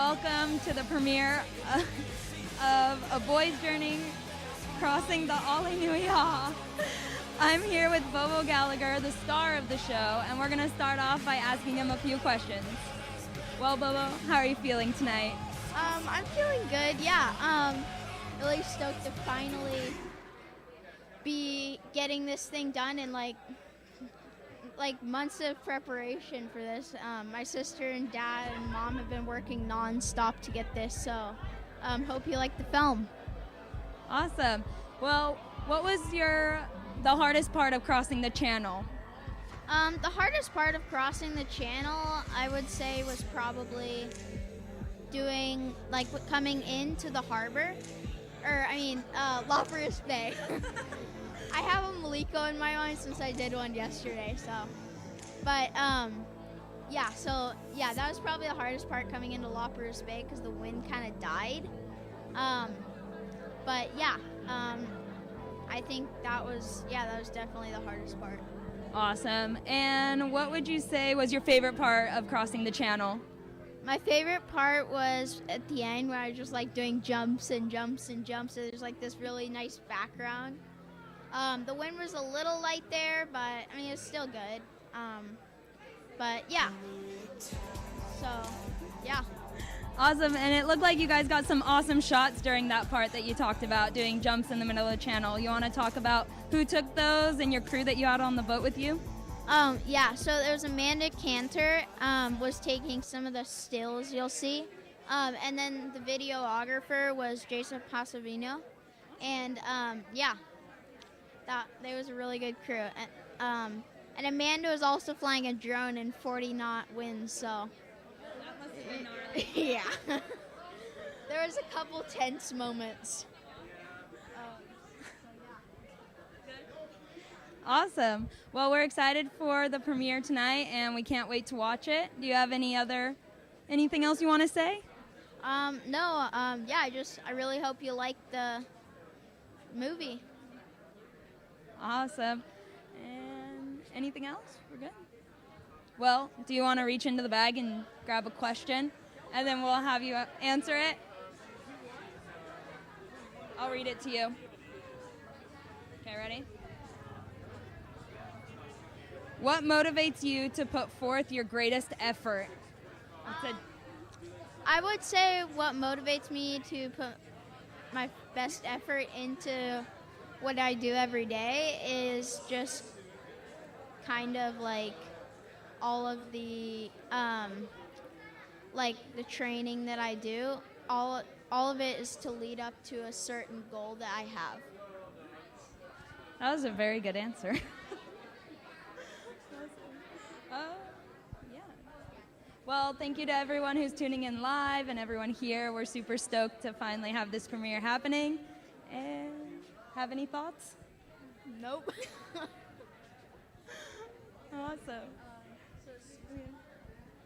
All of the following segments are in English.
welcome to the premiere of A Boy's Journey Crossing the Alenuihaha. I'm here with Bobo Gallagher, the star of the show, and we're going to start off by asking him a few questions. Well, Bobo, how are you feeling tonight? I'm feeling good, yeah. Really stoked to finally be getting this thing done in like months of preparation for this. My sister and dad and mom have been working non-stop to get this, so hope you like the film. Awesome. Well, what was the hardest part of crossing the channel? The hardest part of crossing the channel, I would say, was probably doing, coming into the harbor, Loperous Bay. I have a Maliko in my mind since I did one yesterday, so. But, that was probably the hardest part coming into Loperous Bay because the wind kind of died. I think that was definitely the hardest part. Awesome. And what would you say was your favorite part of crossing the channel? My favorite part was at the end where I was just doing jumps and jumps and jumps. So there's this really nice background. The wind was a little light there, but it's still good. Awesome. And it looked like you guys got some awesome shots during that part that you talked about, doing jumps in the middle of the channel. You want to talk about who took those and your crew that you had on the boat with you? So there was Amanda Cantor was taking some of the stills you'll see. And then the videographer was Jason Passavino. And there was a really good crew. And Amanda was also flying a drone in 40-knot winds, so. That must have been gnarly. Yeah. There was a couple tense moments. Awesome. Well, we're excited for the premiere tonight, and we can't wait to watch it. Do you have anything else you want to say? No. I really hope you like the movie. Awesome. And anything else? We're good? Well, do you want to reach into the bag and grab a question, and then we'll have you answer it? I'll read it to you. Okay, ready? What motivates you to put forth your greatest effort? I would say what motivates me to put my best effort into what I do every day is just kind of all of the the training that I do. All of it is to lead up to a certain goal that I have. That was a very good answer. Well, thank you to everyone who's tuning in live and everyone here. We're super stoked to finally have this premiere happening. And have any thoughts? Nope. Awesome. Yeah,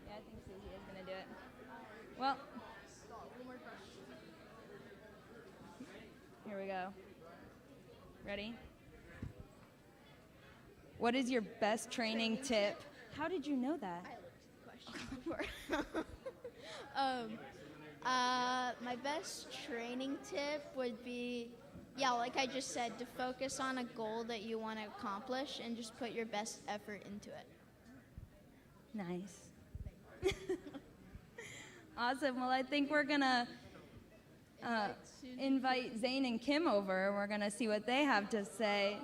I think Susie is going to do it. Well, here we go. Ready? What is your best training tip? How did you know that? My best training tip would be, like I just said, to focus on a goal that you want to accomplish and just put your best effort into it. Nice. Awesome. Well, I think we're going to invite Zane and Kim over. We're going to see what they have to say.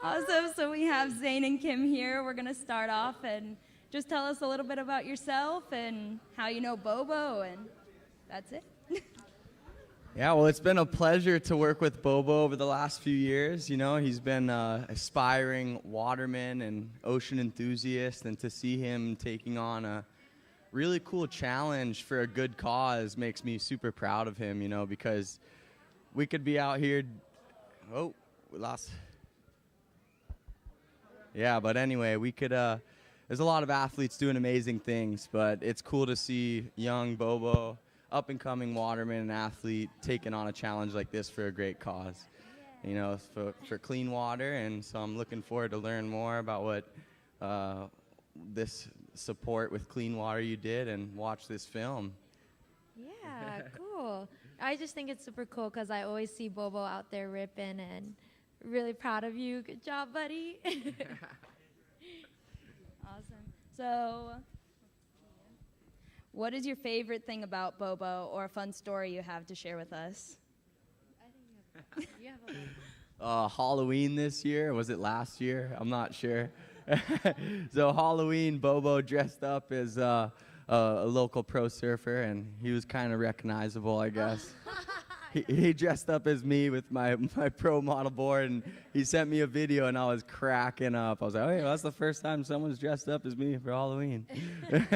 Awesome. So we have Zane and Kim here. We're going to start off and just tell us a little bit about yourself and how you know Bobo, and that's it. Yeah, well, it's been a pleasure to work with Bobo over the last few years. You know, he's been an aspiring waterman and ocean enthusiast, and to see him taking on a really cool challenge for a good cause makes me super proud of him, you know, because we could be out here. Oh, we lost. Yeah, but anyway, we could. There's a lot of athletes doing amazing things, but it's cool to see young Bobo up-and-coming waterman and athlete taking on a challenge like this for a great cause. You know, for clean water, and so I'm looking forward to learn more about what this support with clean water you did and watch this film. Yeah, cool. I just think it's super cool because I always see Bobo out there ripping, and really proud of you. Good job, buddy. Awesome. So, what is your favorite thing about Bobo, or a fun story you have to share with us? Halloween this year, was it last year? I'm not sure. So Halloween, Bobo dressed up as a local pro surfer, and he was kind of recognizable, I guess. He dressed up as me with my pro model board, and he sent me a video, and I was cracking up. I was like, oh yeah, that's the first time someone's dressed up as me for Halloween. Do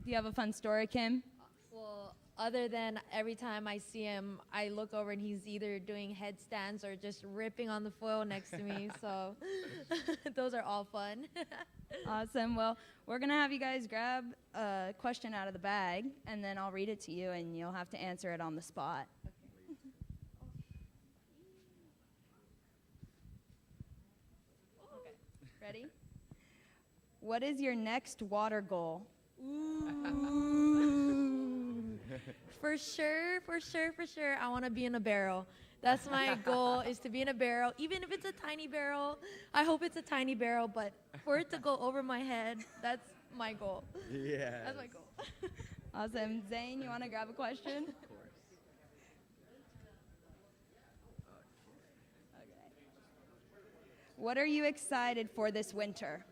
you have a fun story, Kim? Well, other than every time I see him, I look over and he's either doing headstands or just ripping on the foil next to me. So those are all fun. Awesome. Well, we're going to have you guys grab a question out of the bag, and then I'll read it to you, and you'll have to answer it on the spot. Okay. Ready? What is your next water goal? Ooh. For sure, I want to be in a barrel. That's my goal, is to be in a barrel. Even if it's a tiny barrel, I hope it's a tiny barrel, but for it to go over my head, that's my goal. Yeah. That's my goal. Awesome. Zane, you want to grab a question? Of course. Okay. What are you excited for this winter?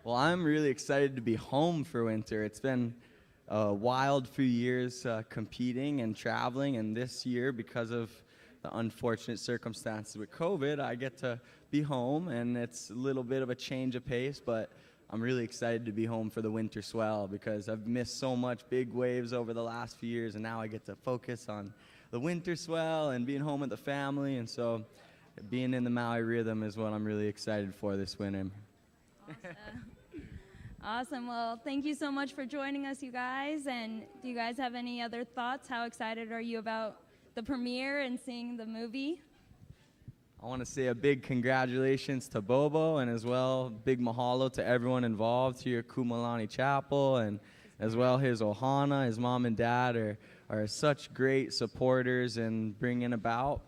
Well, I'm really excited to be home for winter. It's been a wild few years competing and traveling, and this year, because of the unfortunate circumstances with COVID, I get to be home, and it's a little bit of a change of pace, but I'm really excited to be home for the winter swell because I've missed so much big waves over the last few years, and now I get to focus on the winter swell and being home with the family, and so being in the Maui rhythm is what I'm really excited for this winter. Awesome. Well, thank you so much for joining us, you guys. And do you guys have any other thoughts? How excited are you about the premiere and seeing the movie? I want to say a big congratulations to Bobo, and as well big mahalo to everyone involved here at Kumalani Chapel, and as well his ohana, his mom and dad are such great supporters in bringing about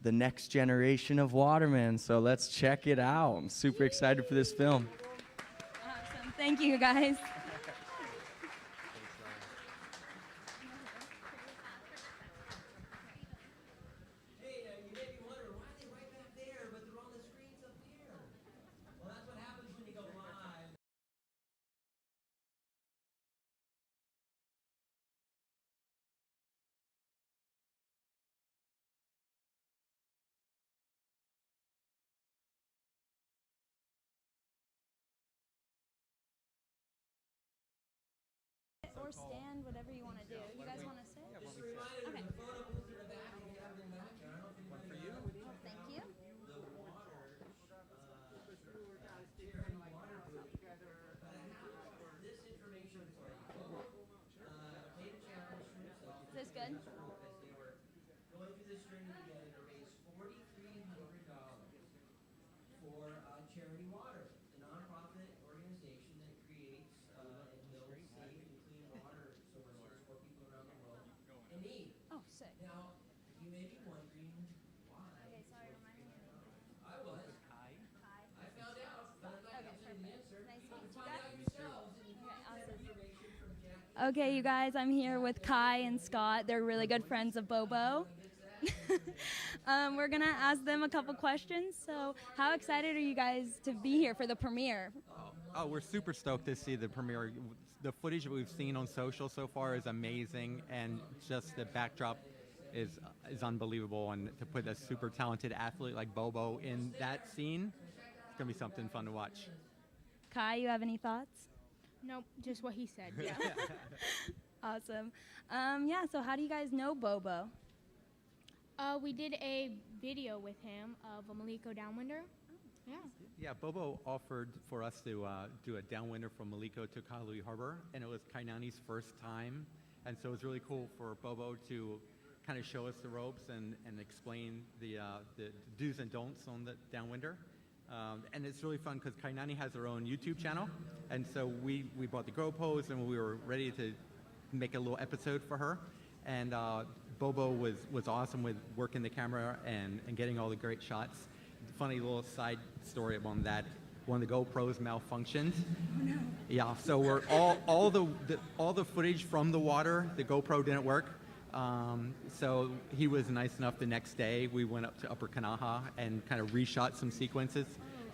the next generation of watermen. So let's check it out. I'm super excited for this film. Awesome. Thank you, guys. Or stand, whatever you want to do. You guys want to sit? Okay. One for you. Thank you. Is this good? Going through this journey together to raise $4,300 for Charity Water, the nonprofit organization that creates and builds safe and clean water sources for people around the world in need. Oh, sick. Now, you may be wondering why. Okay, sorry, remind me. I was. Kai. I found out, but I'm not going to tell you the answer. Nice to You meet can you find guys. out yourselves, and you Okay, can get awesome. information from Jackie. Okay, you guys, I'm here with Kai and Scott. They're really good friends of Bobo. We're going to ask them a couple questions. So, how excited are you guys to be here for the premiere? Oh, we're super stoked to see the premiere. The footage that we've seen on social so far is amazing, and just the backdrop is unbelievable. And to put a super talented athlete like Bobo in that scene, it's going to be something fun to watch. Kai, you have any thoughts? Nope, just what he said. Yeah. Awesome. Yeah, so how do you guys know Bobo? We did a video with him of a Maliko Downwinder. Yeah, Bobo offered for us to do a downwinder from Maliko to Kahului Harbor, and it was Kainani's first time. And so it was really cool for Bobo to kind of show us the ropes and explain the do's and don'ts on the downwinder. And it's really fun because Kainani has her own YouTube channel. And so we bought the GoPros and we were ready to make a little episode for her. And Bobo was awesome with working the camera and getting all the great shots. Funny little side story on that. One of the GoPros malfunctioned. Oh, no. Yeah, so we're all the footage from the water, the GoPro didn't work. So he was nice enough the next day. We went up to Upper Kanaha and kind of reshot some sequences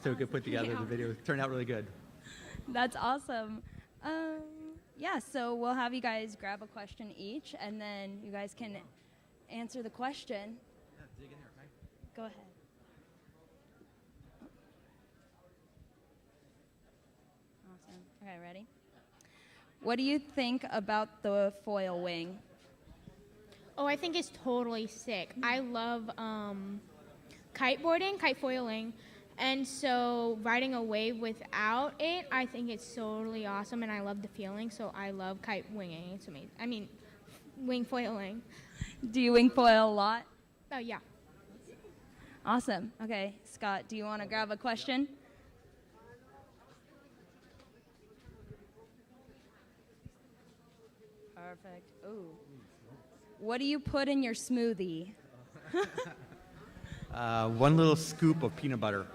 so we could put together the video. It turned out really good. That's awesome. Yeah, so we'll have you guys grab a question each, and then you guys can answer the question. Yeah, dig in there, okay? Go ahead. Awesome. Okay, ready? What do you think about the foil wing? Oh, I think it's totally sick. I love kiteboarding, kite foiling, and so riding a wave without it, I think it's totally awesome, and I love the feeling, so I love kite winging. It's amazing. I mean, wing foiling. Do you wing foil a lot? Oh, yeah. Awesome. Okay, Scott, do you want to grab a question? Perfect. Ooh. What do you put in your smoothie? One little scoop of peanut butter.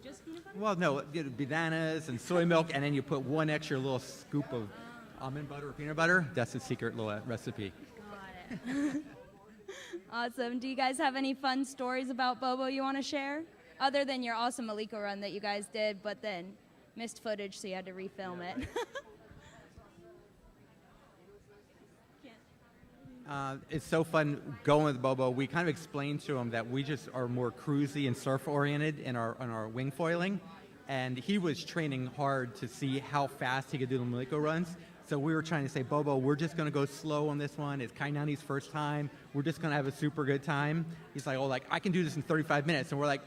Just peanut butter? Well, no, you know, bananas and soy milk, and then you put one extra little scoop of almond butter or peanut butter. That's the secret little recipe. Got it. Awesome. Do you guys have any fun stories about Bobo you want to share? Other than your awesome Maliko run that you guys did, but then missed footage, so you had to refilm it. It's so fun going with Bobo. We kind of explained to him that we just are more cruisy and surf oriented in our wing foiling, and he was training hard to see how fast he could do the Maliko runs. So we were trying to say, Bobo, we're just going to go slow on this one. It's Kainani's first time. We're just going to have a super good time. He's like, oh, like I can do this in 35 minutes, and we're like,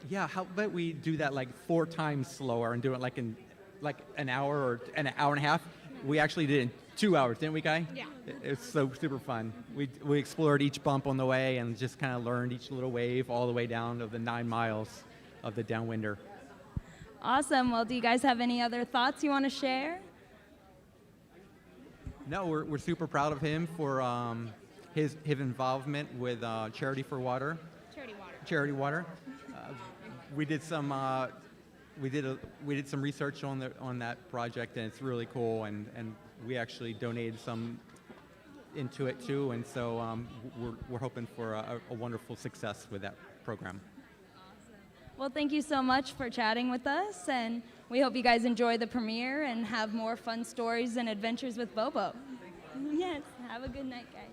yeah, how about we do that like 4 times slower and do it like in like an hour or an hour and a half? We actually did it in 2 hours, didn't we, Kai? Yeah. It's so super fun. We explored each bump on the way and just kind of learned each little wave all the way down of the 9 miles of the downwinder. Awesome. Well, do you guys have any other thoughts you want to share? No, we're super proud of him for his involvement with Charity for Water. Charity Water. We did some we did some research on that project, and it's really cool. And we actually donated some into it too. And so we're hoping for a wonderful success with that program. Well, thank you so much for chatting with us, and we hope you guys enjoy the premiere and have more fun stories and adventures with Bobo. Yes, have a good night, guys.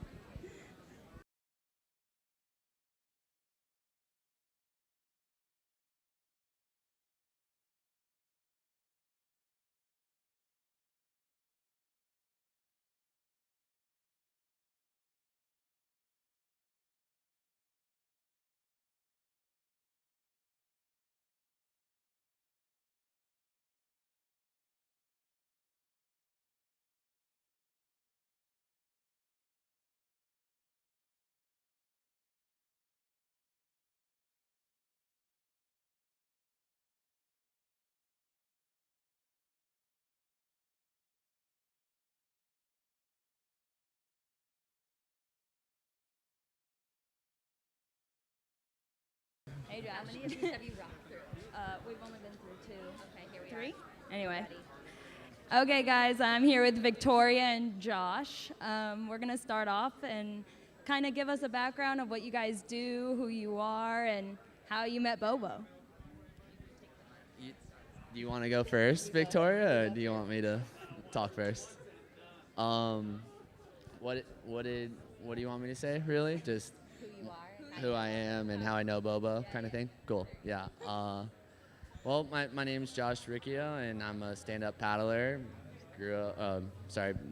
Hey, Josh. How many of these have you rocked through? We've only been through 2. Okay, here we are. 3? Anyway. Ready. Okay, guys, I'm here with Victoria and Josh. We're going to start off and kind of give us a background of what you guys do, who you are, and how you met Bobo. Do you want to go first, Victoria, or do you want me to talk first? What do you want me to say, really? Just Who you are. who I am and how I know Bobo kind of thing? Cool, yeah. Well, my name's Josh Riccio, and I'm a stand-up paddler. Grew up,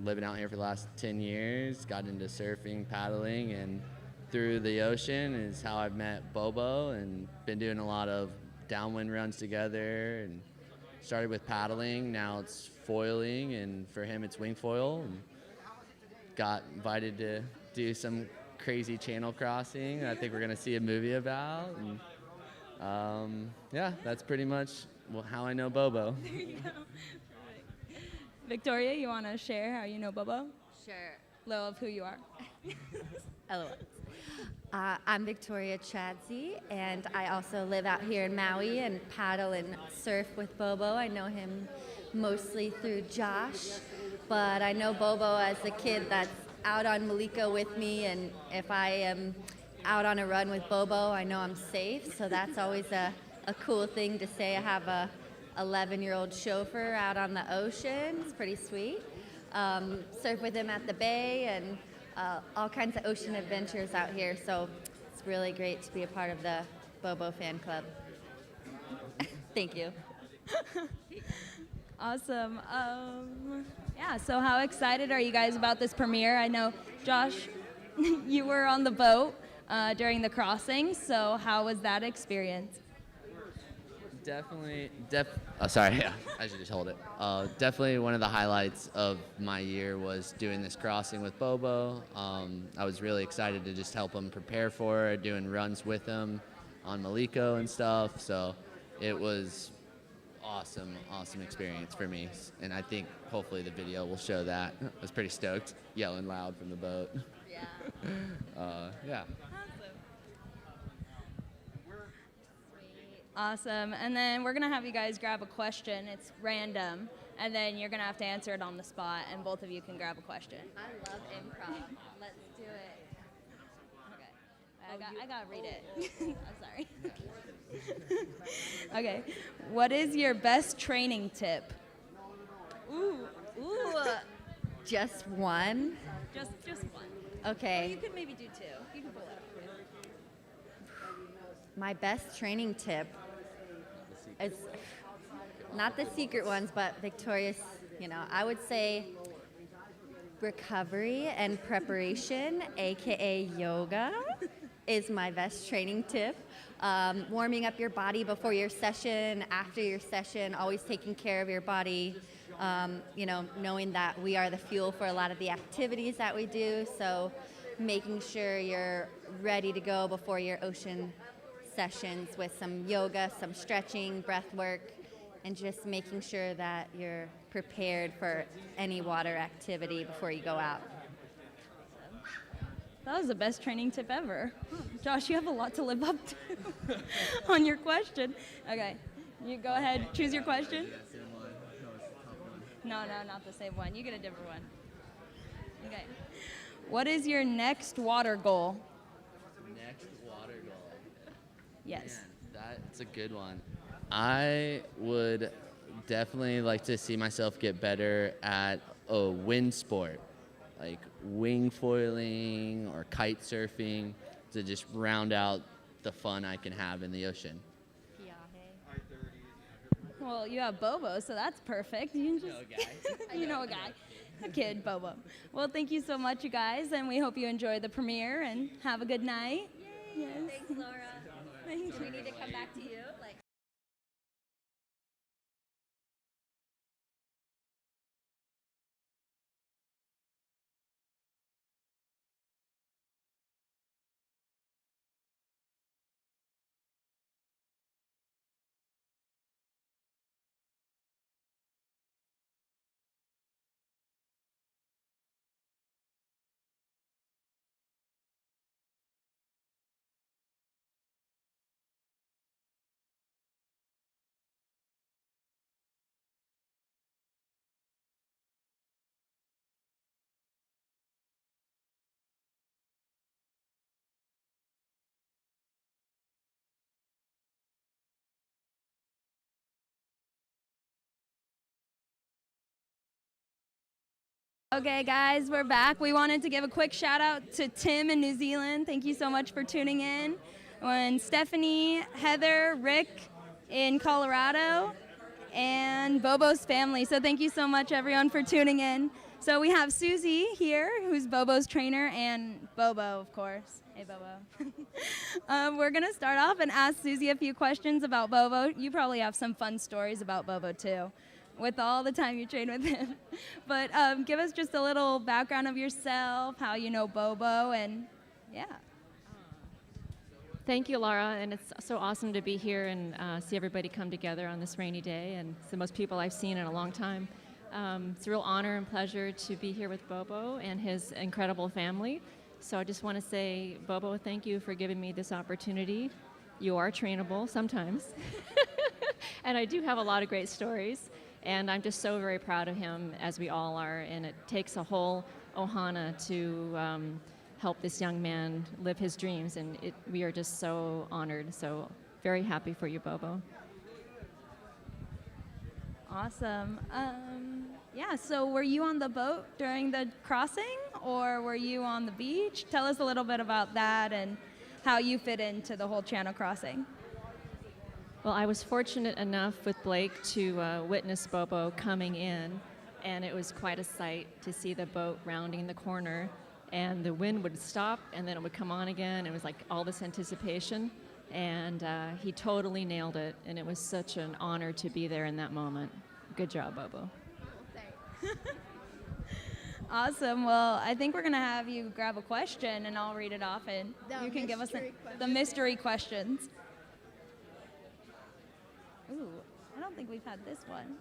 living out here for the last 10 years. Got into surfing, paddling, and through the ocean is how I've met Bobo, and been doing a lot of downwind runs together, and started with paddling. Now it's foiling, and for him it's wing foil. And got invited to do some crazy channel crossing I think we're going to see a movie about. And yeah, that's pretty much how I know Bobo. There you go. Victoria, you want to share how you know Bobo? Sure. Little of who you are. LOL. I'm Victoria Chadsey, and I also live out here in Maui and paddle and surf with Bobo. I know him mostly through Josh, but I know Bobo as a kid that's out on Maliko with me, and if I am out on a run with Bobo, I know I'm safe, so that's always a cool thing to say. I have a 11-year-old chauffeur out on the ocean. It's pretty sweet. Surf with him at the bay, and all kinds of ocean adventures out here, so it's really great to be a part of the Bobo fan club. Thank you. Awesome. Yeah, so how excited are you guys about this premiere? I know, Josh, you were on the boat during the crossing, so how was that experience? Definitely, sorry, yeah, I should just hold it. Definitely one of the highlights of my year was doing this crossing with Bobo. I was really excited to just help him prepare for it, doing runs with him on Maliko and stuff. So it was awesome experience for me. And I think hopefully the video will show that. I was pretty stoked, yelling loud from the boat. Yeah. Yeah. Awesome. And then we're going to have you guys grab a question. It's random. And then you're going to have to answer it on the spot, and both of you can grab a question. I love improv. Let's do it. Okay. I got to read it. I'm sorry. Okay. What is your best training tip? Ooh. Just one? Just one. Okay. Or you could maybe do two. You can pull it up. My best training tip is not the secret ones, but Victoria's, I would say recovery and preparation, aka yoga, is my best training tip. Warming up your body before your session, after your session, always taking care of your body, knowing that we are the fuel for a lot of the activities that we do, so making sure you're ready to go before your ocean sessions with some yoga, some stretching, breath work, and just making sure that you're prepared for any water activity before you go out. That was the best training tip ever. Josh, you have a lot to live up to on your question. Okay, you go ahead, choose your question. No, not the same one. You get a different one. Okay. What is your next water goal? Next water goal. Yes. Man, that's a good one. I would definitely like to see myself get better at a wind sport, like wing foiling or kite surfing, to just round out the fun I can have in the ocean. Well, you have Bobo, so that's perfect. You can just, you know a guy. A kid, Bobo. Well, thank you so much, you guys, and we hope you enjoy the premiere and have a good night. Yay! Yes. Thanks, Laura. Thank Do we need to come back to you? Okay, guys, we're back. We wanted to give a quick shout out to Tim in New Zealand. Thank you so much for tuning in. And Stephanie, Heather, Rick in Colorado, and Bobo's family. So thank you so much, everyone, for tuning in. So we have Susie here, who's Bobo's trainer, and Bobo, of course. Hey, Bobo. We're going to start off and ask Susie a few questions about Bobo. You probably have some fun stories about Bobo, too, with all the time you train with him. But give us just a little background of yourself, how you know Bobo, and yeah. Thank you, Laura, and it's so awesome to be here and see everybody come together on this rainy day, and it's the most people I've seen in a long time. It's a real honor and pleasure to be here with Bobo and his incredible family. So I just want to say, Bobo, thank you for giving me this opportunity. You are trainable sometimes, and I do have a lot of great stories, and I'm just so very proud of him, as we all are, and it takes a whole ohana to help this young man live his dreams, and we are just so honored. So very happy for you, Bobo. Awesome. Yeah, so were you on the boat during the crossing, or were you on the beach? Tell us a little bit about that and how you fit into the whole channel crossing. Well, I was fortunate enough with Blake to witness Bobo coming in, and it was quite a sight to see the boat rounding the corner, and the wind would stop, and then it would come on again. It was like all this anticipation, and he totally nailed it, and it was such an honor to be there in that moment. Good job, Bobo. Awesome. Well, I think we're going to have you grab a question, and I'll read it off, and you can give us the mystery questions. Ooh, I don't think we've had this one.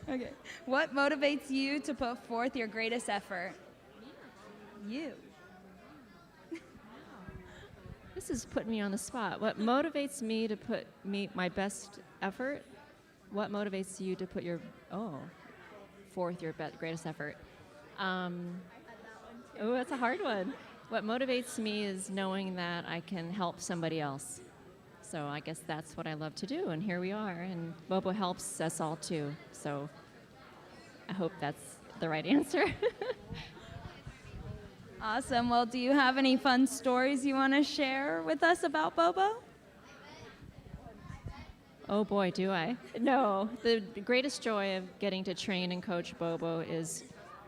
Okay. What motivates you to put forth your greatest effort? You. This is putting me on the spot. What motivates me to put my best effort? What motivates you to put forth your greatest effort? That's a hard one. What motivates me is knowing that I can help somebody else. So I guess that's what I love to do, and here we are. And Bobo helps us all too. So I hope that's the right answer. Awesome. Well, do you have any fun stories you want to share with us about Bobo? Oh boy, do I. No, the greatest joy of getting to train and coach Bobo is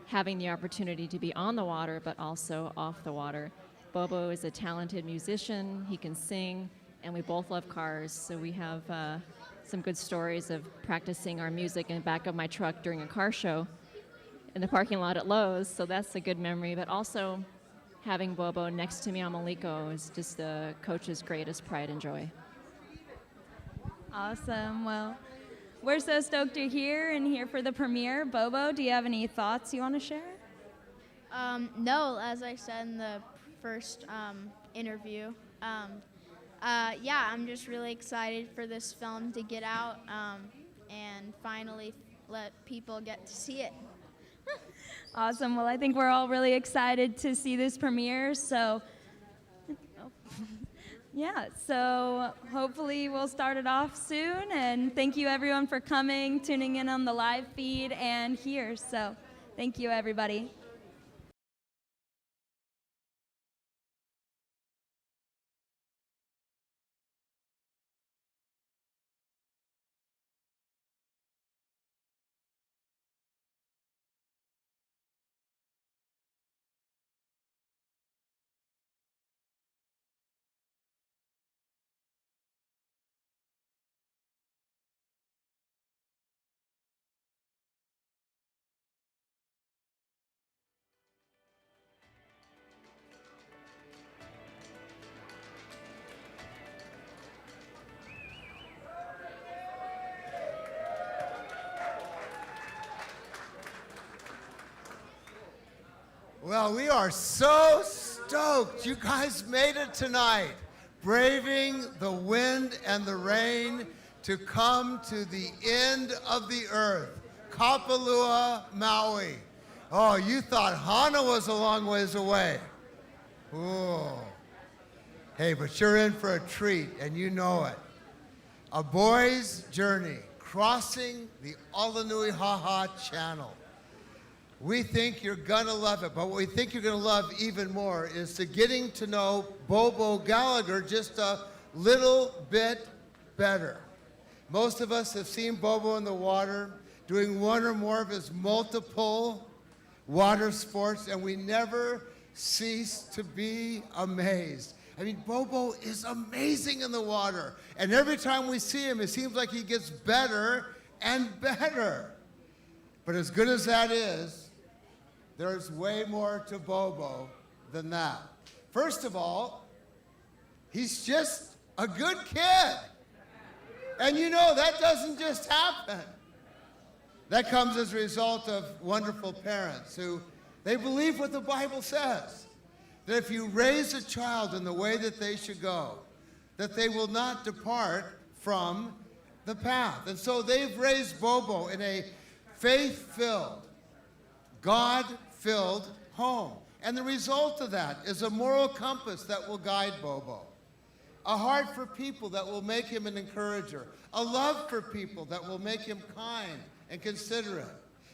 having the opportunity to be on the water, but also off the water. Bobo is a talented musician, he can sing, and we both love cars, so we have some good stories of practicing our music in the back of my truck during a car show in the parking lot at Lowe's, so that's a good memory, but also having Bobo next to me on Maliko is just the coach's greatest pride and joy. Awesome. Well, we're so stoked you're here and here for the premiere. Bobo, do you have any thoughts you want to share? No, as I said in the first interview, I'm just really excited for this film to get out and finally let people get to see it. Awesome. Well, I think we're all really excited to see this premiere. So, yeah, so hopefully we'll start it off soon. And thank you, everyone, for coming, tuning in on the live feed and here. So thank you, everybody. Well, we are so stoked you guys made it tonight, braving the wind and the rain to come to the end of the earth, Kapalua, Maui. Oh, you thought Hana was a long ways away. Ooh. Hey, but you're in for a treat, and you know it. A boy's journey crossing the Alenuihaha Channel. We think you're gonna love it, but what we think you're gonna love even more is to getting to know Bobo Gallagher just a little bit better. Most of us have seen Bobo in the water, doing one or more of his multiple water sports, and we never cease to be amazed. I mean, Bobo is amazing in the water. And every time we see him, it seems like he gets better and better. But as good as that is, there's way more to Bobo than that. First of all, he's just a good kid. And you know, that doesn't just happen. That comes as a result of wonderful parents who, they believe what the Bible says. That if you raise a child in the way that they should go, that they will not depart from the path. And so they've raised Bobo in a faith-filled, God-filled home. And the result of that is a moral compass that will guide Bobo. A heart for people that will make him an encourager. A love for people that will make him kind and considerate.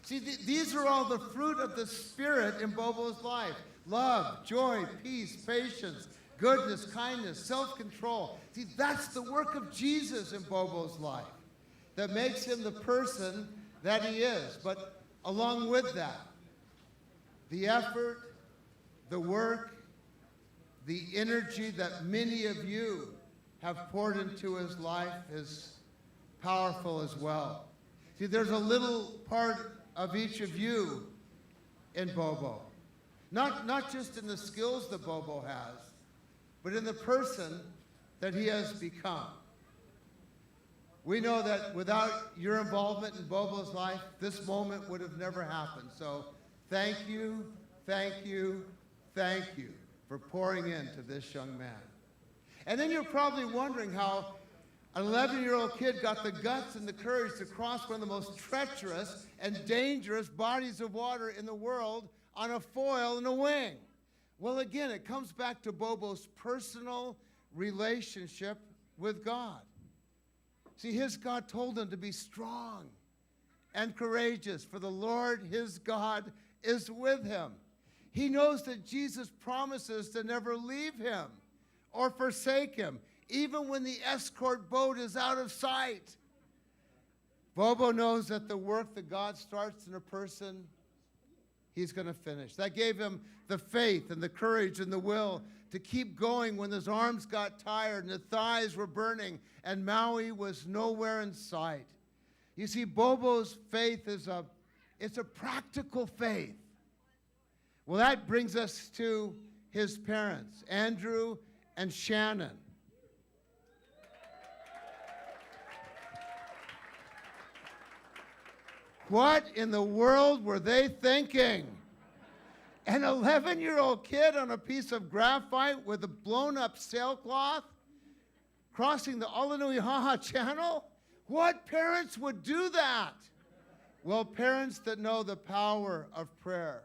See, these are all the fruit of the Spirit in Bobo's life. Love, joy, peace, patience, goodness, kindness, self-control. See, that's the work of Jesus in Bobo's life that makes him the person that he is. But along with that, the effort, the work, the energy that many of you have poured into his life is powerful as well. See, there's a little part of each of you in Bobo. Not just in the skills that Bobo has, but in the person that he has become. We know that without your involvement in Bobo's life, this moment would have never happened. So thank you, thank you, thank you for pouring into this young man. And then you're probably wondering how an 11-year-old kid got the guts and the courage to cross one of the most treacherous and dangerous bodies of water in the world on a foil and a wing. Well, again, it comes back to Bobo's personal relationship with God. See, his God told him to be strong and courageous, for the Lord his God is with him. He knows that Jesus promises to never leave him or forsake him, even when the escort boat is out of sight. Bobo knows that the work that God starts in a person, he's going to finish. That gave him the faith and the courage and the will to keep going when his arms got tired and his thighs were burning and Maui was nowhere in sight. You see, Bobo's faith is it's a practical faith. Well, that brings us to his parents, Andrew and Shannon. What in the world were they thinking? An 11-year-old kid on a piece of graphite with a blown-up sailcloth crossing the Alenuihaha Channel? What parents would do that? Well, parents that know the power of prayer,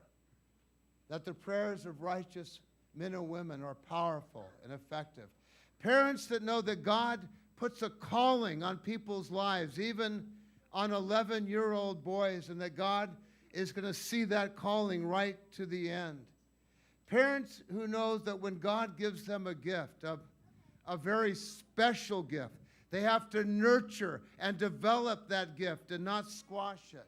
that the prayers of righteous men and women are powerful and effective. Parents that know that God puts a calling on people's lives, even on 11-year-old boys, and that God is going to see that calling right to the end. Parents who know that when God gives them a gift, a very special gift, they have to nurture and develop that gift and not squash it.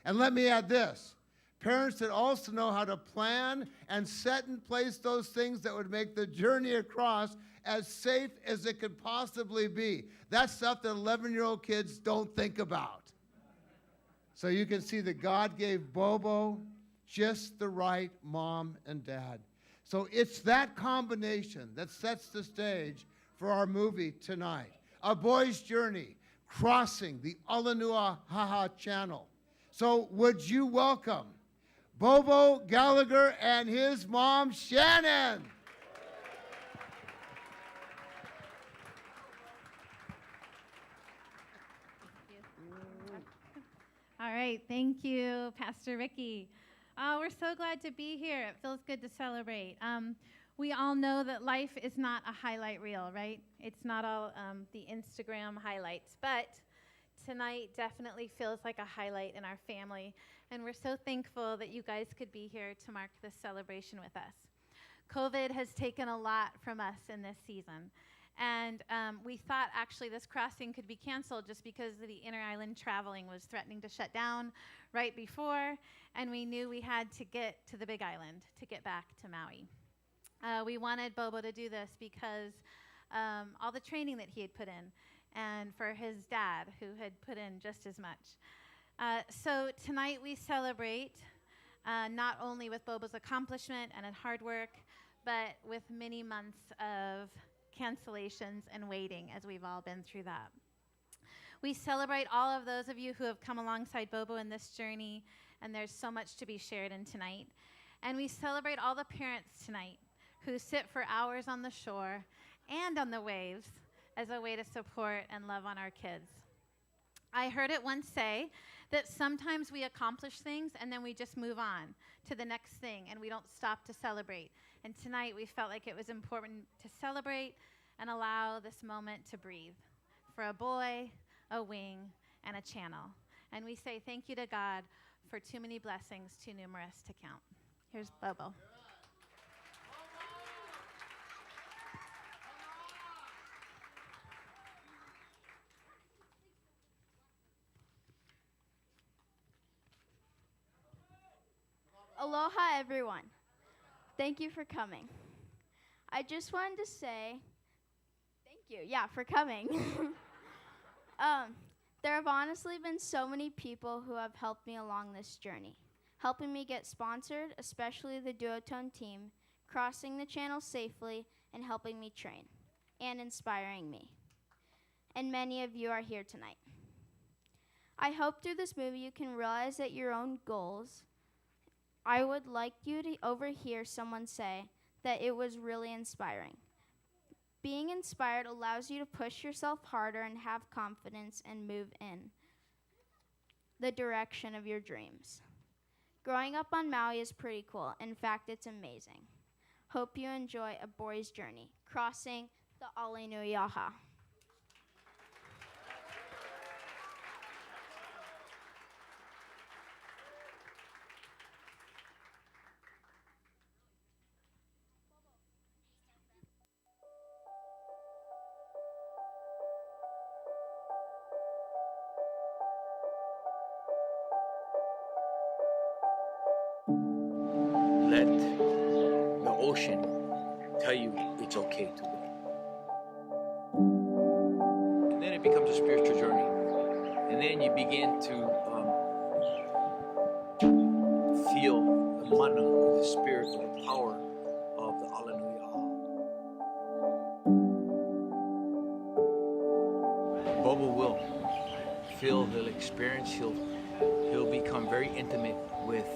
And let me add this. Parents that also know how to plan and set in place those things that would make the journey across as safe as it could possibly be. That's stuff that 11-year-old kids don't think about. So you can see that God gave Bobo just the right mom and dad. So it's that combination that sets the stage for our movie tonight. A boy's journey crossing the Alenuihaha Channel. So would you welcome Bobo Gallagher and his mom, Shannon. All right, thank you, Pastor Ricky. We're so glad to be here. It feels good to celebrate. We all know that life is not a highlight reel, right? It's not all the Instagram highlights, but tonight definitely feels like a highlight in our family, and we're so thankful that you guys could be here to mark this celebration with us. COVID has taken a lot from us in this season, And we thought actually this crossing could be canceled just because the inter-island traveling was threatening to shut down right before, and we knew we had to get to the Big Island to get back to Maui. We wanted Bobo to do this because all the training that he had put in, and for his dad, who had put in just as much. So tonight we celebrate not only with Bobo's accomplishment and hard work, but with many months of cancellations and waiting, as we've all been through that. We celebrate all of those of you who have come alongside Bobo in this journey, and there's so much to be shared in tonight. And we celebrate all the parents tonight who sit for hours on the shore and on the waves as a way to support and love on our kids. I heard it once say that sometimes we accomplish things and then we just move on to the next thing and we don't stop to celebrate. And tonight we felt like it was important to celebrate and allow this moment to breathe for a boy, a wing, and a channel. And we say thank you to God for too many blessings, too numerous to count. Here's Bobo. Aloha, everyone. Thank you for coming. I just wanted to say thank you, for coming. There have honestly been so many people who have helped me along this journey, helping me get sponsored, especially the duotone team, crossing the channel safely, and helping me train, and inspiring me. And many of you are here tonight. I hope through this movie you can realize that your own goals. I would like you to overhear someone say that it was really inspiring. Being inspired allows you to push yourself harder and have confidence and move in the direction of your dreams. Growing up on Maui is pretty cool. In fact, it's amazing. Hope you enjoy a boy's journey, crossing the Alenuihaha. Let the ocean tell you it's okay to go. And then it becomes a spiritual journey. And then you begin to feel the mana of the spirit, the power of the Alenuihaha. Bobo will feel, he'll experience, he'll become very intimate with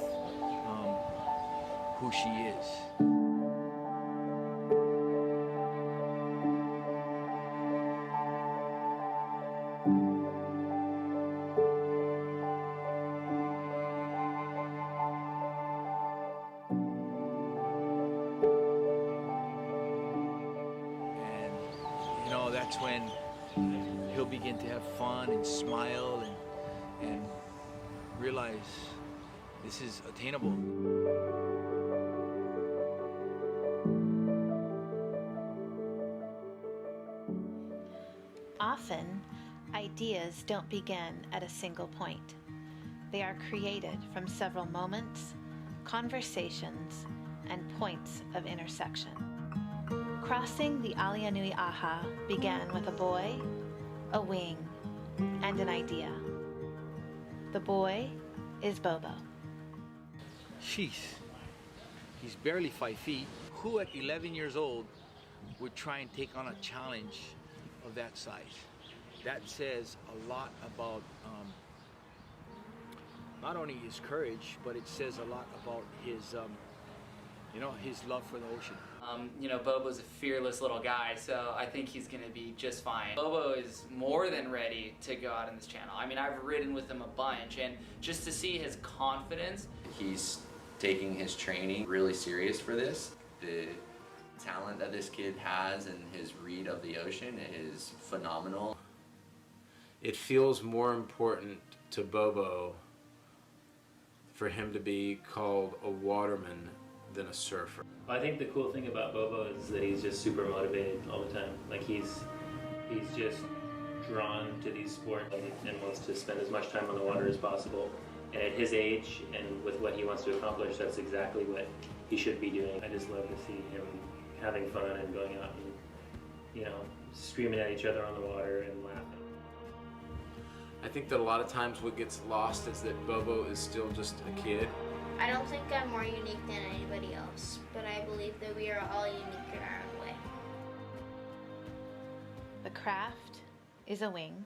who she is. And that's when he'll begin to have fun and smile and realize this is attainable. Often, ideas don't begin at a single point. They are created from several moments, conversations, and points of intersection. Crossing the Alenuihaha began with a boy, a wing, and an idea. The boy is Bobo. Sheesh, he's barely 5 feet. Who at 11 years old would try and take on a challenge of that size? That says a lot about not only his courage, but it says a lot about his his love for the ocean. Bobo's a fearless little guy, so I think he's gonna be just fine. Bobo is more than ready to go out in this channel. I mean, I've ridden with him a bunch, and just to see his confidence. He's taking his training really serious for this. The talent that this kid has and his read of the ocean is phenomenal. It feels more important to Bobo for him to be called a waterman than a surfer. I think the cool thing about Bobo is that he's just super motivated all the time. Like he's just drawn to these sports and wants to spend as much time on the water as possible. And at his age and with what he wants to accomplish, that's exactly what he should be doing. I just love to see him having fun and going out and, you know, screaming at each other on the water and laughing. I think that a lot of times what gets lost is that Bobo is still just a kid. I don't think I'm more unique than anybody else, but I believe that we are all unique in our own way. The craft is a wing.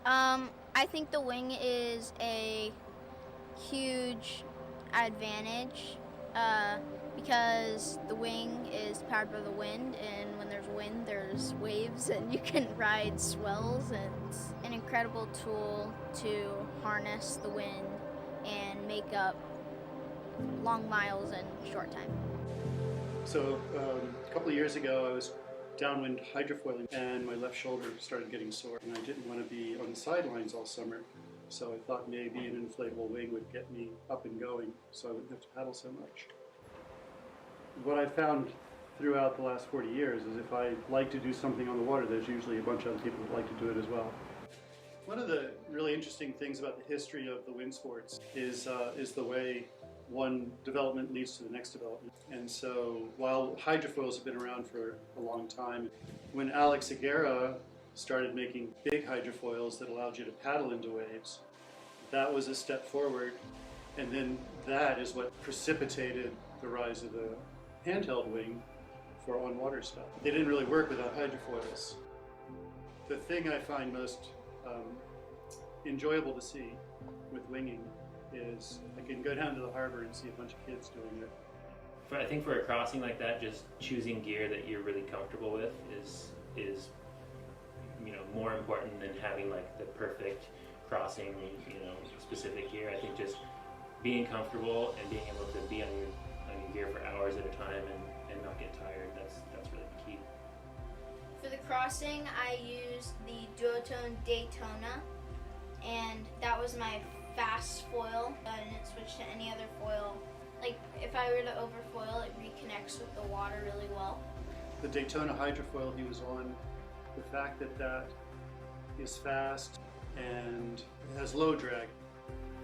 I think the wing is a huge advantage because the wing is powered by the wind, and when there's wind, there's waves, and you can ride swells, and it's an incredible tool to harness the wind and make up long miles in a short time. So a couple of years ago, I was downwind hydrofoiling and my left shoulder started getting sore, and I didn't want to be on the sidelines all summer. So I thought maybe an inflatable wing would get me up and going so I wouldn't have to paddle so much. What I found throughout the last 40 years is if I like to do something on the water, there's usually a bunch of other people that like to do it as well. One of the really interesting things about the history of the wind sports is the way one development leads to the next development. And so while hydrofoils have been around for a long time, when Alex Aguirre started making big hydrofoils that allowed you to paddle into waves, that was a step forward. And then that is what precipitated the rise of the handheld wing for on-water stuff. They didn't really work without hydrofoils. The thing I find most enjoyable to see with winging is I can go down to the harbor and see a bunch of kids doing it. I think for a crossing like that, just choosing gear that you're really comfortable with is you know, more important than having like the perfect crossing, you know, specific gear. I think just being comfortable and being able to be on your gear for hours at a time and not get tired, that's really the key. For the crossing, I used the duotone Daytona, and that was my fast foil. I didn't switch to any other foil. Like, if I were to overfoil, it reconnects with the water really well. The Daytona hydrofoil he was on, the fact that that is fast and has low drag.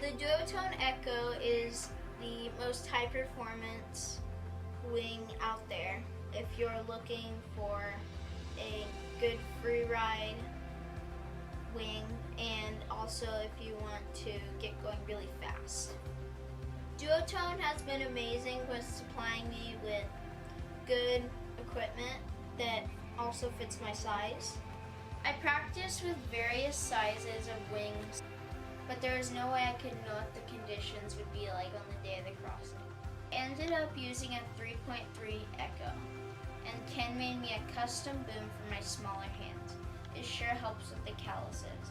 The duotone Echo is the most high performance wing out there if you're looking for a good free ride wing, and also if you want to get going really fast. Duotone has been amazing with supplying me with good equipment that also fits my size. I practiced with various sizes of wings, but there was no way I could know what the conditions would be like on the day of the crossing. I ended up using a 3.3 Echo, and Ken made me a custom boom for my smaller hands. It sure helps with the calluses.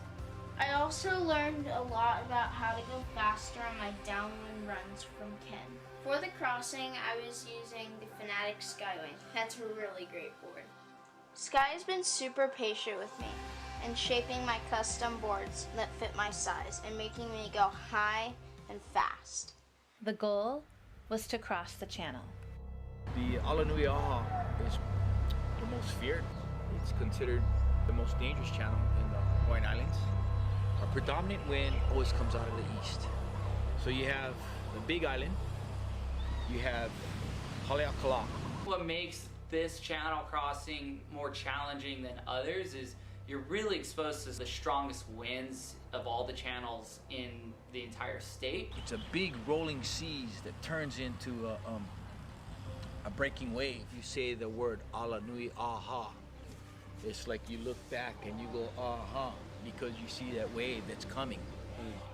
I also learned a lot about how to go faster on my downwind runs from Ken. For the crossing, I was using the Fanatic Skywing. That's a really great board. Sky has been super patient with me and shaping my custom boards that fit my size and making me go high and fast. The goal was to cross the channel. The Alenuihaha is the most feared. It's considered the most dangerous channel in the Hawaiian Islands. Our predominant wind always comes out of the east. So you have the Big Island, you have Haleakala. What makes this channel crossing more challenging than others is you're really exposed to the strongest winds of all the channels in the entire state. It's a big rolling seas that turns into a breaking wave. You say the word Alenuihaha. It's like you look back and you go, aha, because you see that wave that's coming,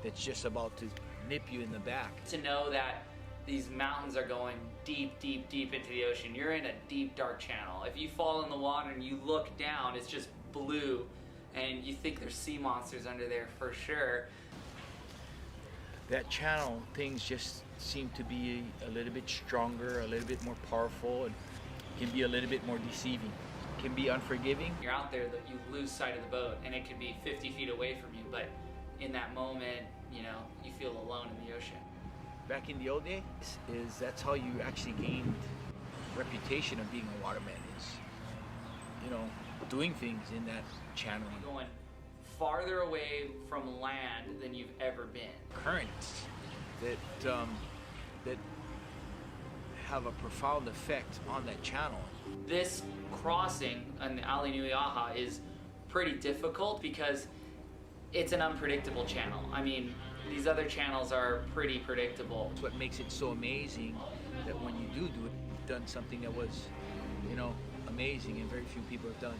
that's just about to nip you in the back. To know that these mountains are going deep, deep, deep into the ocean. You're in a deep, dark channel. If you fall in the water and you look down, it's just blue, and you think there's sea monsters under there for sure. That channel, things just seem to be a little bit stronger, a little bit more powerful, and can be a little bit more deceiving. Can be unforgiving. You're out there that you lose sight of the boat, and it could be 50 feet away from you, but in that moment, you know, you feel alone in the ocean. back in the old days, is that's how you actually gained reputation of being a waterman, is, you know, doing things in that channel. Going farther away from land than you've ever been. Currents that have a profound effect on that channel. This crossing on the Alenuihaha is pretty difficult because it's an unpredictable channel. I mean, these other channels are pretty predictable. It's what makes it so amazing that when you do it, you've done something that was, you know, amazing and very few people have done.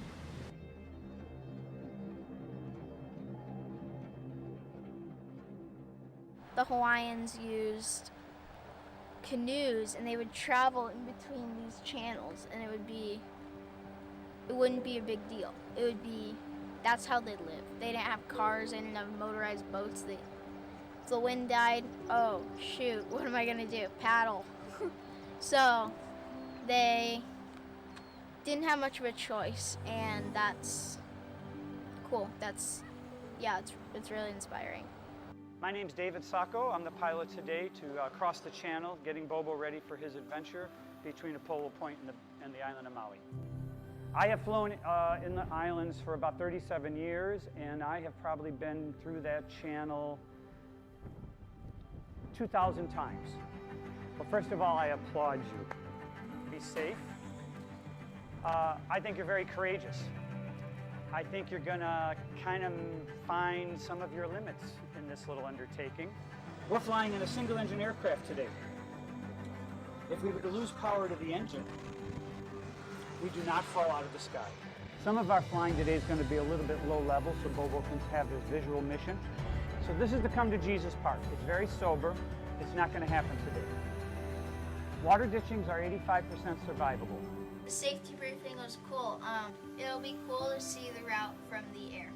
The Hawaiians used canoes and they would travel in between these channels, and it wouldn't be a big deal. That's how they lived. They didn't have cars, they didn't have motorized boats. If the wind died, oh shoot, what am I gonna do? Paddle. So they didn't have much of a choice, and that's cool. It's really inspiring. My name's David Sacco. I'm the pilot today to cross the channel, getting Bobo ready for his adventure between Apollo Point and the island of Maui. I have flown in the islands for about 37 years, and I have probably been through that channel 2,000 times. Well, first of all, I applaud you. Be safe. I think you're very courageous. I think you're gonna kind of find some of your limits in this little undertaking. We're flying in a single engine aircraft today. If we were to lose power to the engine, we do not fall out of the sky. Some of our flying today is going to be a little bit low level so Bobo can have his visual mission. So this is the come to Jesus part. It's very sober. It's not going to happen today. Water ditchings are 85% survivable. The safety briefing was cool. It'll be cool to see the route from the air.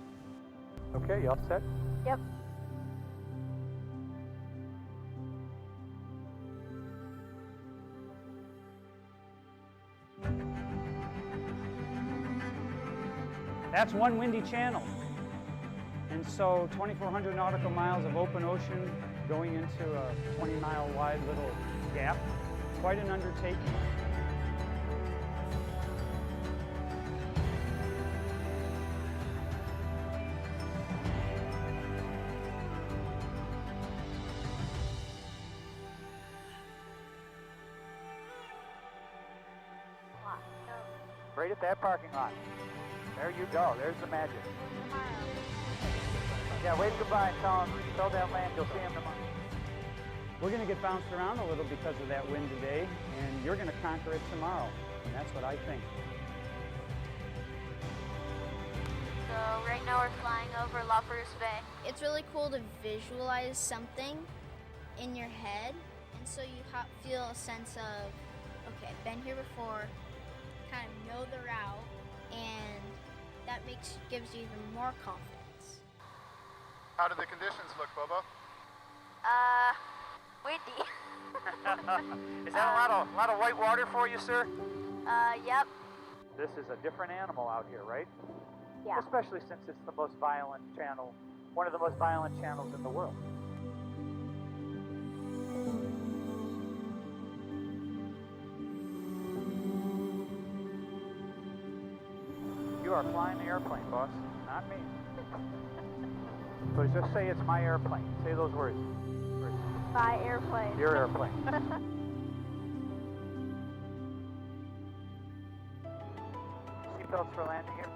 Okay, you all set? Yep. That's one windy channel. And so 2,400 nautical miles of open ocean going into a 20-mile wide little gap. Quite an undertaking. Right at that parking lot. There you go. There's the magic. Yeah, wave goodbye and tell that land you'll see him tomorrow. We're going to get bounced around a little because of that wind today, and you're going to conquer it tomorrow. And that's what I think. So right now we're flying over La Perouse Bay. It's really cool to visualize something in your head, and so you feel a sense of, okay, I've been here before, kind of know the route, and that gives you even more confidence. How do the conditions look, Bobo? Windy. Is that a lot of white water for you, sir? Yep. This is a different animal out here, right? Yeah. Especially since it's the most violent channel, one of the most violent channels in the world. You are flying the airplane, boss, not me. So just say it's my airplane. Say those words. My airplane. Your airplane. Seatbelts for landing here.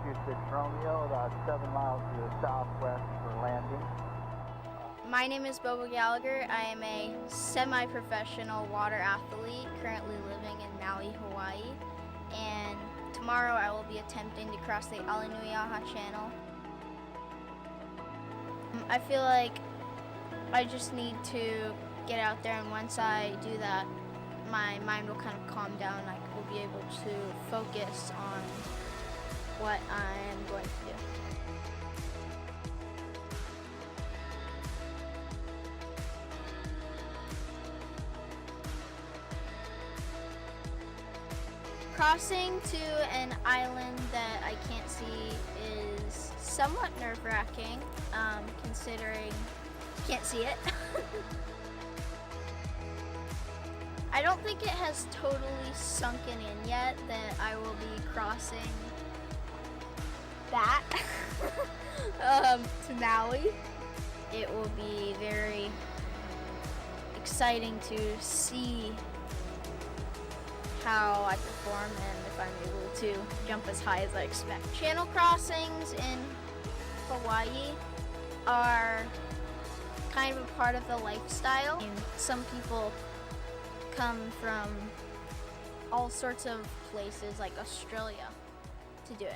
Houston Romeo, about 7 miles to the southwest for landing. My name is Bobo Gallagher. I am a semi-professional water athlete currently living in Maui, Hawaii. And tomorrow I will be attempting to cross the Alenuihaha Channel. I feel like I just need to get out there, and once I do that, my mind will kind of calm down. I will be able to focus on what I am going to do. Crossing to an island that I can't see is somewhat nerve-wracking, considering you can't see it. I don't think it has totally sunken in yet that I will be crossing that to Maui. It will be very exciting to see how I perform and if I'm able to jump as high as I expect. Channel crossings in Hawaii are kind of a part of the lifestyle. And some people come from all sorts of places like Australia to do it.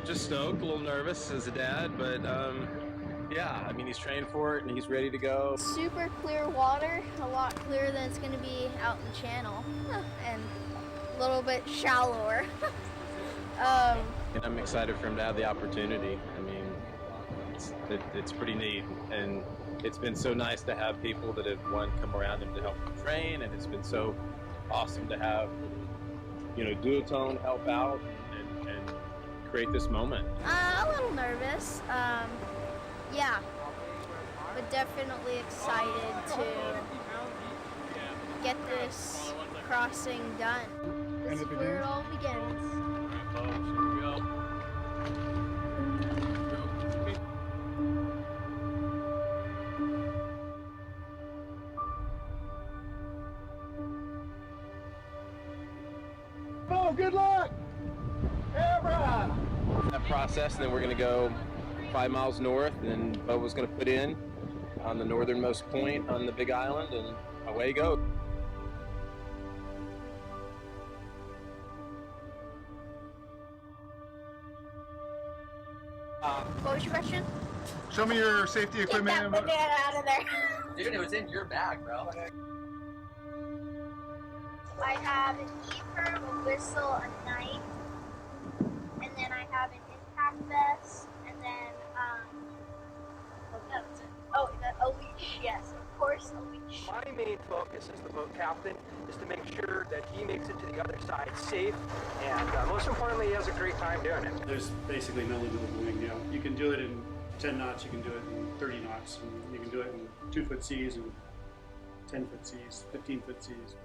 Just stoked, a little nervous as a dad, but yeah, I mean, he's trained for it and he's ready to go. Super clear water, a lot clearer than it's going to be out in the channel, and a little bit shallower. And I'm excited for him to have the opportunity. I mean, it's pretty neat, and it's been so nice to have people that have, one, come around him to help him train, and it's been so awesome to have, you know, Duotone help out and create this moment. A little nervous, yeah, but definitely excited to get this crossing done. This is where it all begins. Oh, good luck! Camera! That process, and then we're going to go 5 miles north, and Bobo's going to put in on the northernmost point on the Big Island, and away you go. What was your question? Show me your safety equipment. Get that banana out of there. Dude, it was in your bag, bro. I have an e-perm, a whistle, a knife, and then I have an impact vest, and then, a leash, yes, of course, a leash. My main focus as the boat captain is to make sure that he makes it to the other side safe, and most importantly, he has a great time doing it. There's basically no limit to the wing now. You can do it in 10 knots, you can do it in 30 knots, and you can do it in 2-foot seas and 10-foot seas, 15-foot seas.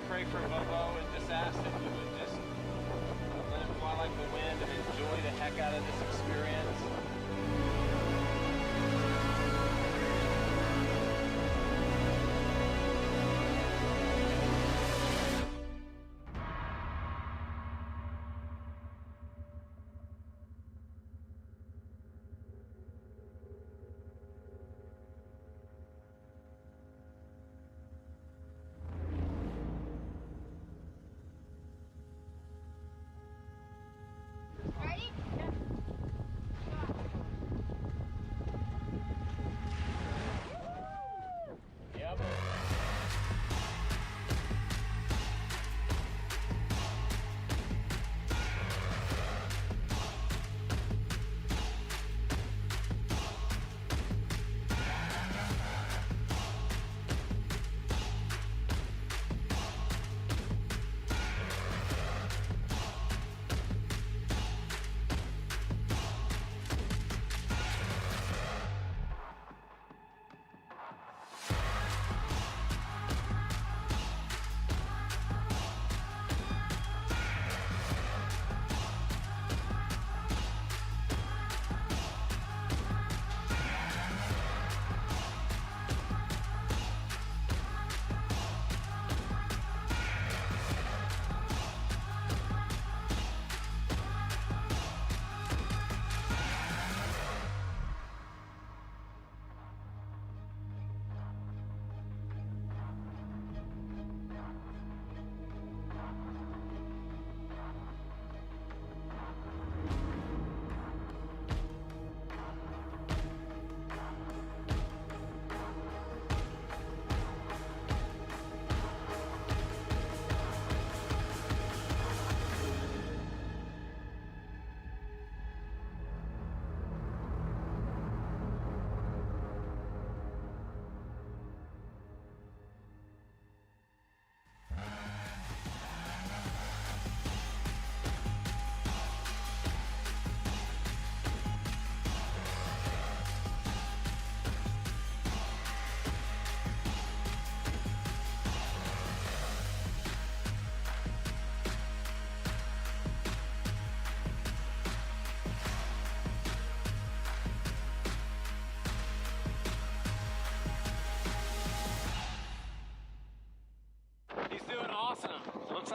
Pray for Bobo and just ask that we would just let him fly like the wind and enjoy the heck out of this experience. Ready?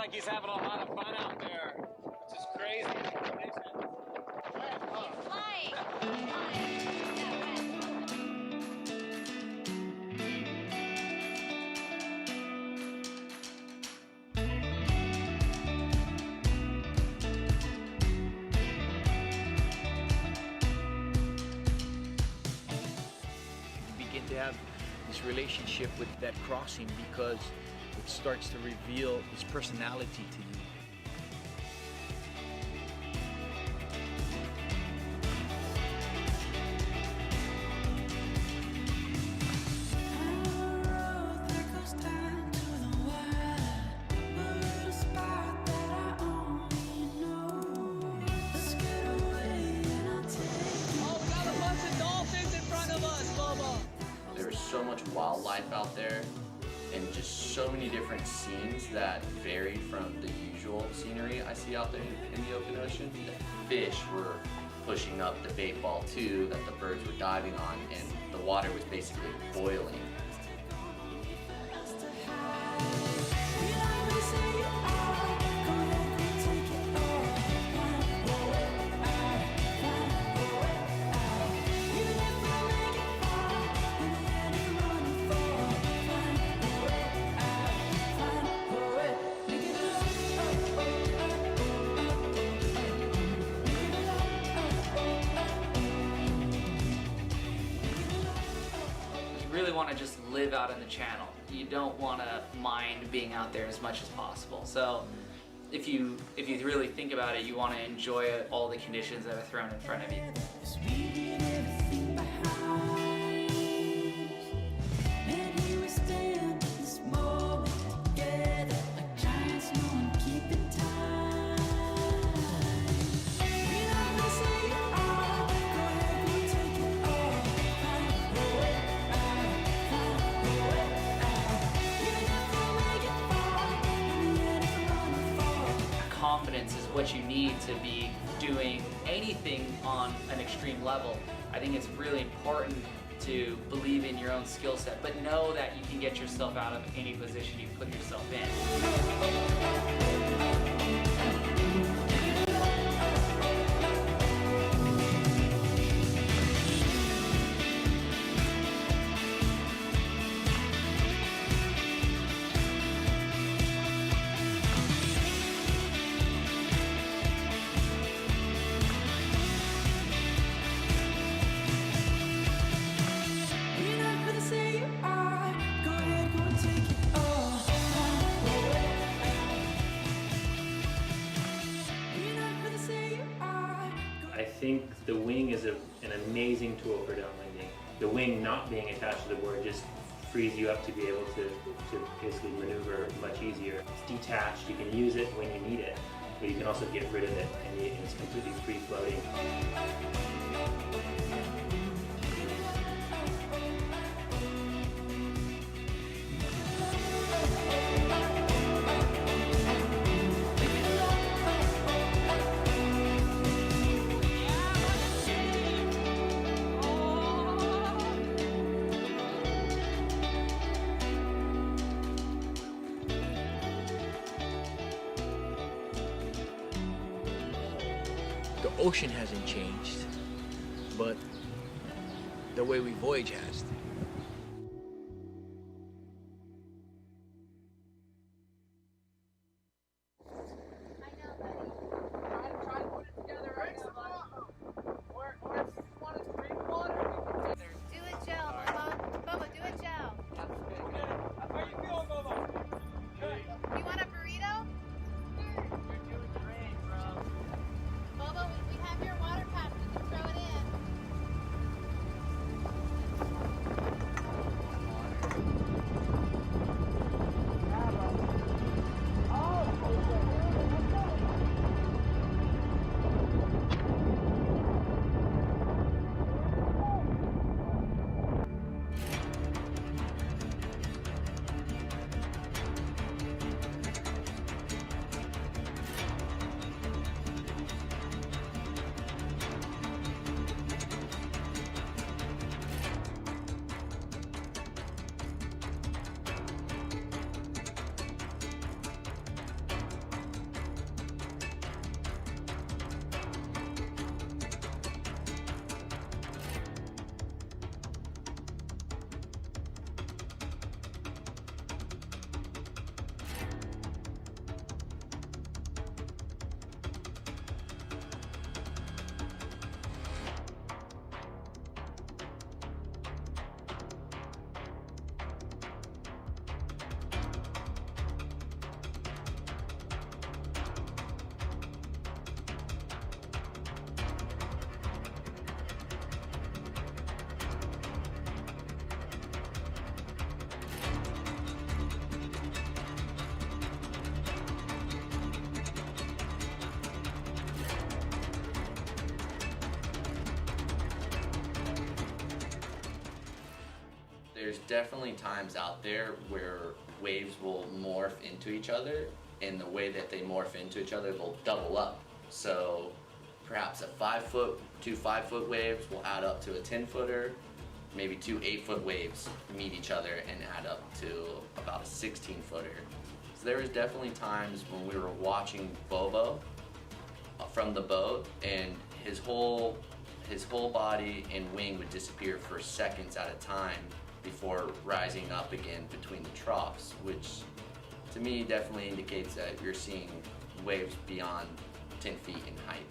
like he's having a lot of fun out there, which is crazy. You begin to have this relationship with that crossing because it starts to reveal his personality to you. There's so much wildlife out there and just so many different scenes that varied from the usual scenery I see out there in the open ocean. The fish were pushing up the bait ball too that the birds were diving on, and the water was basically boiling. You really want to just live out in the channel. You don't want to mind being out there as much as possible. So if you really think about it, you want to enjoy all the conditions that are thrown in front of you. Confidence is what you need to be doing anything on an extreme level. I think it's really important to believe in your own skill set, but know that you can get yourself out of any position you put yourself in. I think the wing is an amazing tool for downwinding. The wing not being attached to the board just frees you up to be able to basically maneuver much easier. It's detached, you can use it when you need it, but you can also get rid of it, and it's completely free floating. The ocean hasn't changed, but the way we voyage has. Do it, Joe. Bobo, do it, Joe. How you feeling, Bobo? Good. You want a burrito? Bobo, we have your water pack. You can throw it in. there's definitely times out there where waves will morph into each other, and the way that they morph into each other, they'll double up. So perhaps two 5-foot waves will add up to a 10-footer, maybe two 8-foot waves meet each other and add up to about a 16-footer. So there was definitely times when we were watching Bobo from the boat, and his whole body and wing would disappear for seconds at a time before rising up again between the troughs, which to me definitely indicates that you're seeing waves beyond 10 feet in height.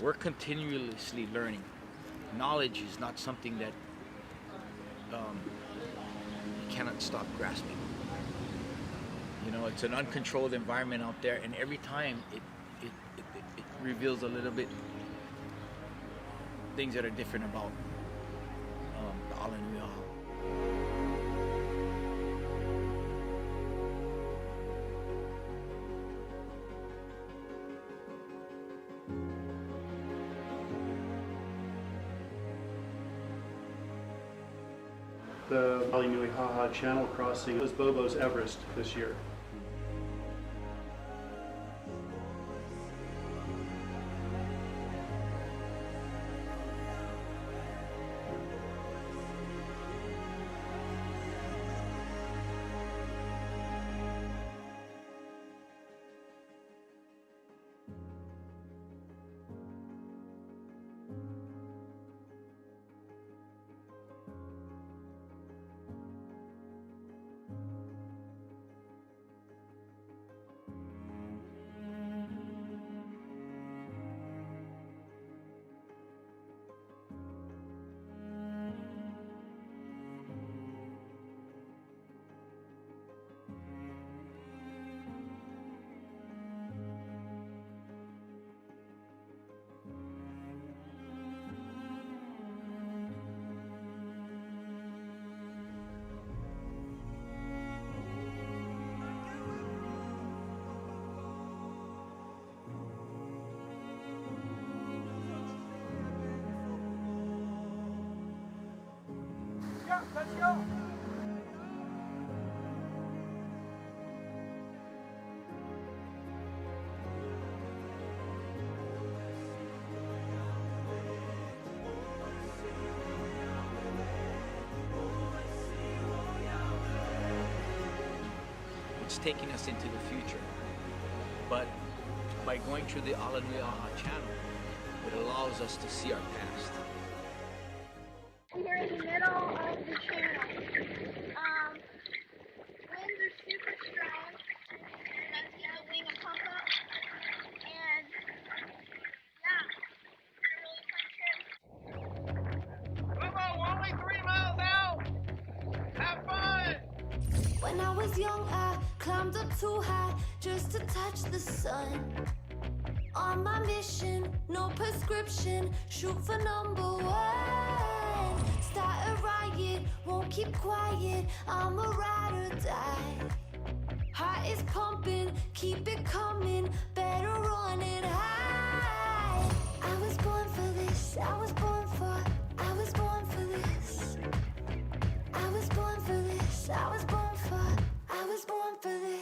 We're continuously learning. Knowledge is not something that you cannot stop grasping. You know, it's an uncontrolled environment out there, and every time it reveals a little bit things that are different about the Alenuihaha. The Alenuihaha Channel crossing was Bobo's Everest this year. Let's go! It's taking us into the future. But by going through the Alenuihaha channel, it allows us to see our past. We're in the middle of the channel. Winds are super strong. That's the wing a pump up. And yeah, it's been a really fun trip. Come on, we're only 3 miles out! Have fun! When I was young, I climbed up too high just to touch the sun. On my mission, no prescription, shoot for #1. Start a riot, won't keep quiet, I'm a ride or die. Heart is pumping, keep it coming, better run it high. I was born for this, I was born for this. I was born for this, I was born for this.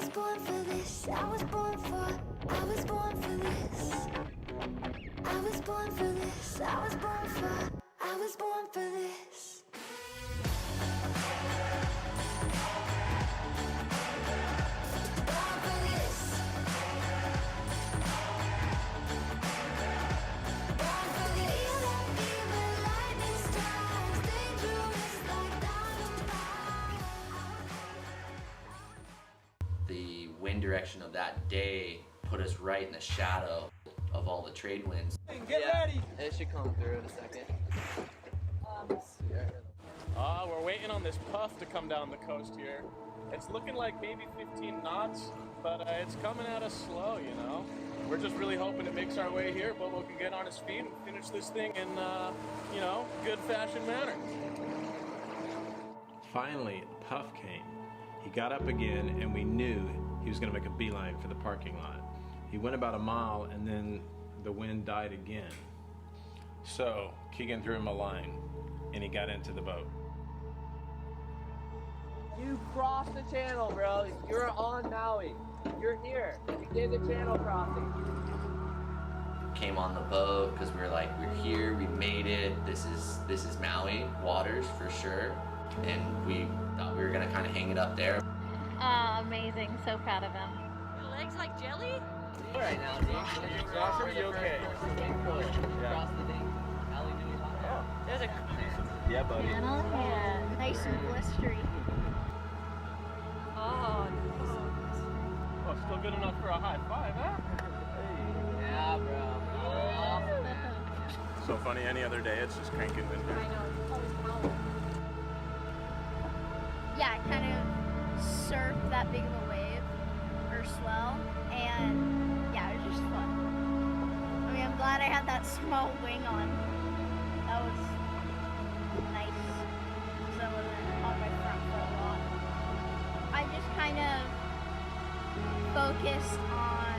was born for this. I was born for this. I was born for this. I was born for this. I was born for this. The wind direction of that day put us right in the shadow of all the trade winds. Get ready! It should come through in a second. We're waiting on this puff to come down the coast here. It's looking like maybe 15 knots, but it's coming at us slow, you know? We're just really hoping it makes our way here. Bobo can get on his feet and finish this thing in, you know, good fashion manner. Finally, Puff came. He got up again, and we knew he was going to make a beeline for the parking lot. He went about a mile, and then the wind died again. So Keegan threw him a line, and he got into the boat. You crossed the channel, bro. You're on Maui. You're here. You did the channel crossing. Came on the boat because we were like, we're here, we made it. This is Maui waters for sure, and we thought we were gonna kind of hang it up there. Amazing. So proud of him. Your legs like jelly? Right now, dude. Josh, are you okay? Across the thing. Alenuihaha. There's a... Yeah, buddy. Yeah. Nice and blistery. Oh, Oh, still good enough for a high five, huh? Yeah, bro. Awesome. So funny, any other day, it's just cranking wind. I know. It's always power. Yeah, I kind of surfed that big of a wave or swell, and yeah, it was just fun. I mean, I'm glad I had that small wing on. That was nice, because I wasn't on my front foot a lot. I just kind of focused on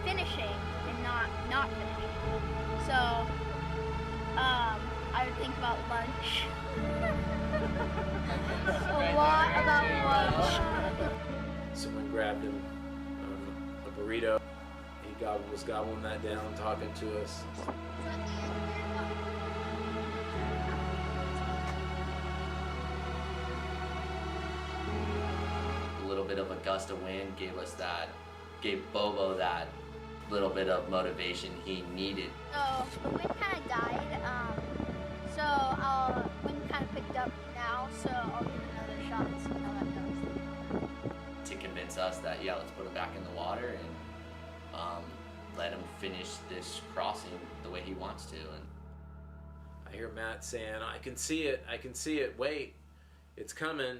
finishing and not finishing. So, I would think about lunch. A lot about lunch. Someone grabbed him a burrito. He was gobbling that down, talking to us. A little bit of a gust of wind gave Bobo that little bit of motivation he needed. So the wind kind of died. Wind kind of picked up now. So I'll give it another shot and see how that goes. To convince us that, yeah, let's put him back in the water and let him finish this crossing the way he wants to. And I hear Matt saying, I can see it, wait, it's coming.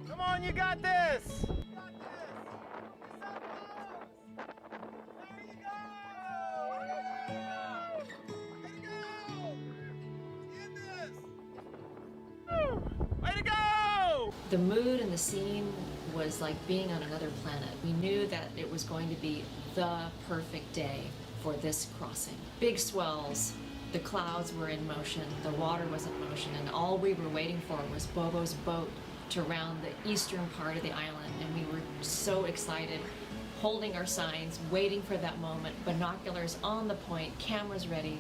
Come on, you got this! Way to go! The mood and the scene was like being on another planet. We knew that it was going to be the perfect day for this crossing. Big swells, the clouds were in motion, the water was in motion, and all we were waiting for was Bobo's boat to round the eastern part of the island, and we were so excited, holding our signs, waiting for that moment, binoculars on the point, cameras ready.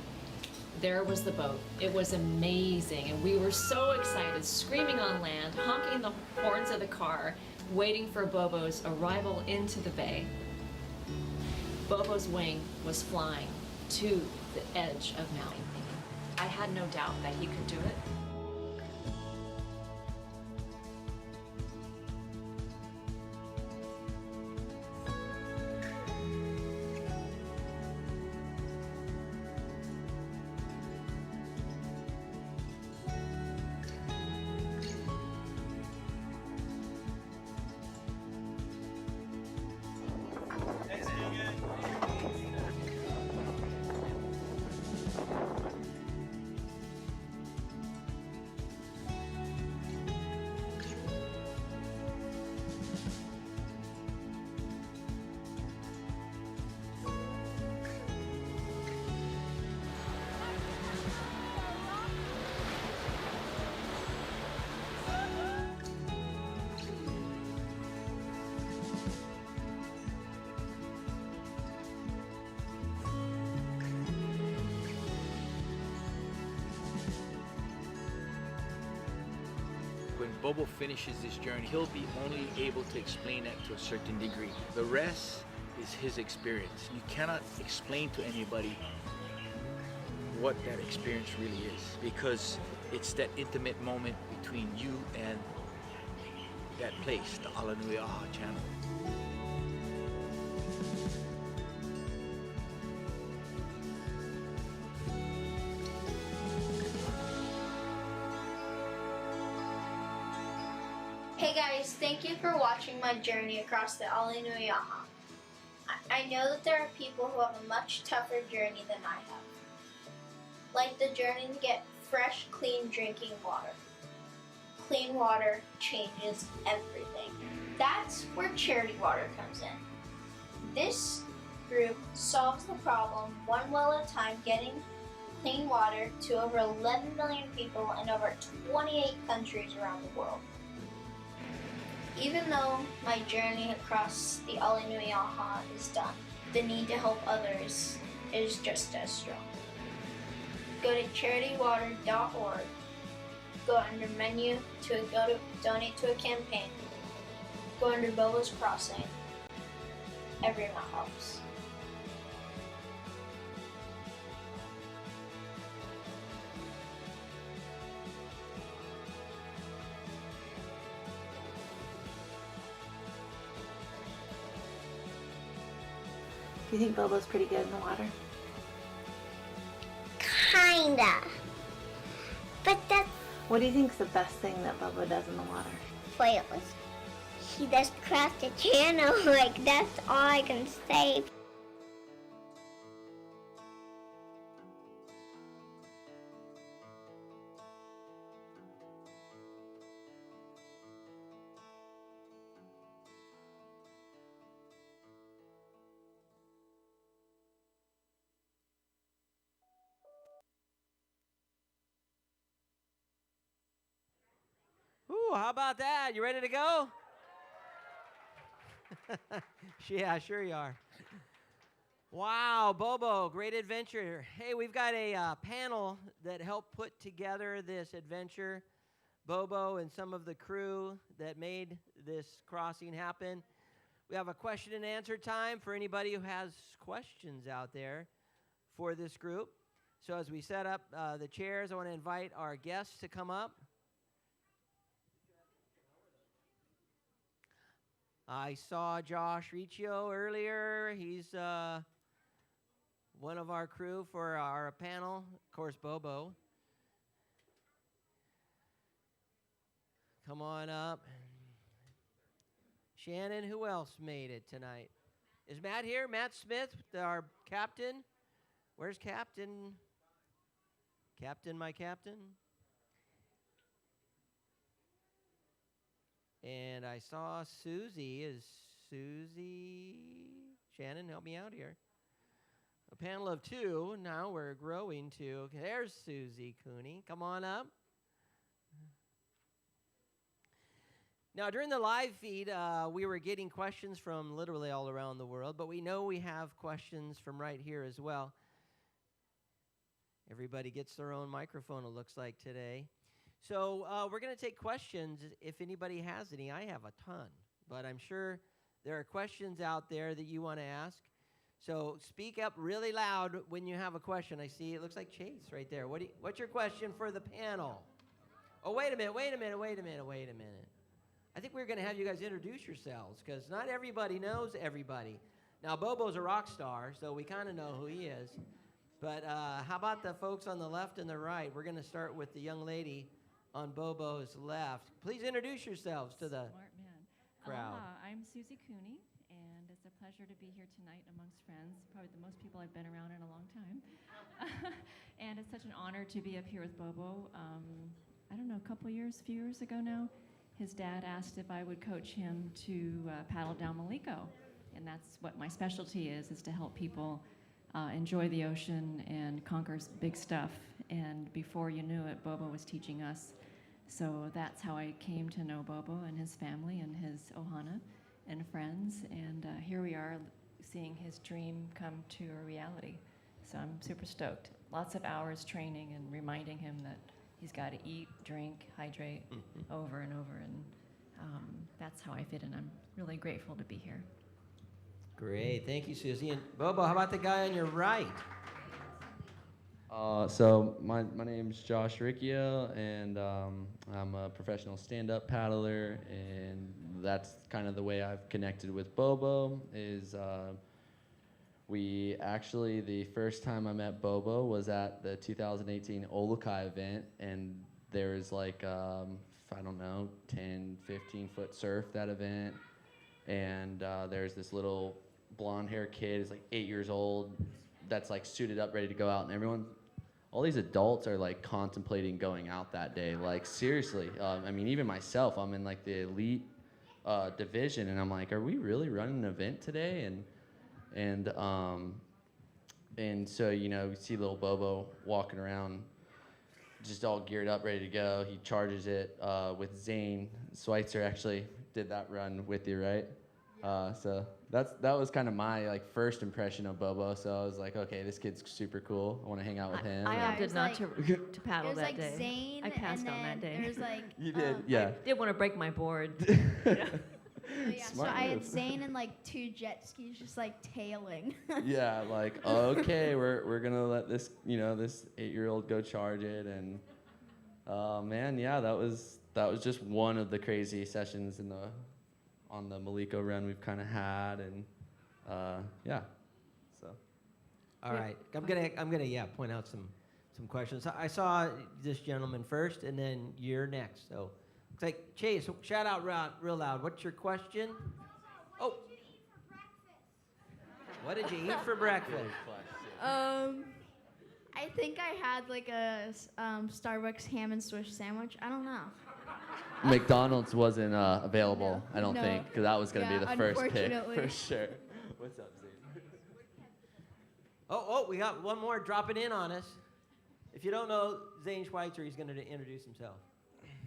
There was the boat. It was amazing, and we were so excited, screaming on land, honking the horns of the car, waiting for Bobo's arrival into the bay. Bobo's wing was flying to the edge of Maui. I had no doubt that he could do it. Bobo finishes this journey, he'll be only able to explain that to a certain degree. The rest is his experience. You cannot explain to anybody what that experience really is, because it's that intimate moment between you and that place, the Alenuihaha channel. Hey guys, thank you for watching my journey across the Alenuihaha. I know that there are people who have a much tougher journey than I have. Like the journey to get fresh, clean drinking water. Clean water changes everything. That's where Charity Water comes in. This group solves the problem one well at a time, getting clean water to over 11 million people in over 28 countries around the world. Even though my journey across the Alenuihaha is done, the need to help others is just as strong. Go to charitywater.org, go under menu to go to donate to a campaign, go under Bobo's Crossing. Every amount helps. Do you think Bobo's pretty good in the water? Kinda. But that's What do you think's the best thing that Bobo does in the water? pointless. He just crossed the channel, like that's all I can say. Ooh, how about that? You ready to go? Yeah, sure you are. Wow, Bobo, great adventure. Hey, we've got a panel that helped put together this adventure. Bobo and some of the crew that made this crossing happen. We have a question and answer time for anybody who has questions out there for this group. So as we set up the chairs, I want to invite our guests to come up. I saw Josh Riccio earlier. He's one of our crew for our panel. Of course, Bobo. Come on up. Shannon, who else made it tonight? Is Matt here? Matt Smith, our captain. Where's Captain? Captain, my captain. And I saw Susie. Is Susie? Shannon, help me out here. A panel of two. Now we're growing to. There's Susie Cooney. Come on up. Now, during the live feed, we were getting questions from literally all around the world, but we know we have questions from right here as well. Everybody gets their own microphone, it looks like, today. So we're going to take questions if anybody has any. I have a ton, but I'm sure there are questions out there that you want to ask. So speak up really loud when you have a question. I see it looks like Chase right there. What's your question for the panel? Oh, wait a minute. I think we're going to have you guys introduce yourselves because not everybody knows everybody. Now, Bobo's a rock star, so we kind of know who he is. But how about the folks on the left and the right? We're going to start with the young lady on Bobo's left. Please introduce yourselves to the crowd. I'm Susie Cooney, and it's a pleasure to be here tonight amongst friends, probably the most people I've been around in a long time. And it's such an honor to be up here with Bobo. I don't know, a few years ago now, his dad asked if I would coach him to paddle down Maliko. And that's what my specialty is to help people enjoy the ocean and conquer big stuff. And before you knew it, Bobo was teaching us. So that's how I came to know Bobo and his family and his ohana and friends. And here we are seeing his dream come to a reality. So I'm super stoked. Lots of hours training and reminding him that he's got to eat, drink, hydrate over and over, and that's how I fit in. I'm really grateful to be here. Great, thank you, Susie. And Bobo, how about the guy on your right? So my name's Josh Riccio, and I'm a professional stand-up paddler, and that's kind of the way I've connected with Bobo. Is we actually, the first time I met Bobo was at the 2018 Olukai event, and there was like I don't know, 10, 15-foot surf that event, and there's this little blonde-haired kid, he's like 8 years old, that's like suited up, ready to go out, and everyone. All these adults are like contemplating going out that day. Like seriously, I mean, even myself, I'm in like the elite division, and I'm like, are we really running an event today? And so you know, we see little Bobo walking around, just all geared up, ready to go. He charges it with Zane. Schweitzer actually did that run with you, right? So that was kind of my like first impression of Bobo. So I was like, okay, this kid's super cool. I want to hang out with him. I opted not to paddle It was that like day. Zane, I passed and on that then day. there was like You did, yeah. I did want to break my board. yeah, so Smart I had move. Zane and like 2 jet skis just like tailing. Yeah, like okay, we're gonna let this this 8-year-old go charge it, and man, yeah, that was just one of the crazy sessions on the Maliko run we've kind of had, and yeah, so. All right, I'm gonna point out some questions. I saw this gentleman first, and then you're next. So it's like Chase, shout out real loud. What's your question? Oh. What did you eat for breakfast? I think I had like a Starbucks ham and Swiss sandwich. I don't know. McDonald's wasn't available, I don't No. think, because that was gonna be the first pick unfortunately. for sure. What's up, Zane? Oh, we got one more dropping in on us. If you don't know Zane Schweitzer, he's going to introduce himself.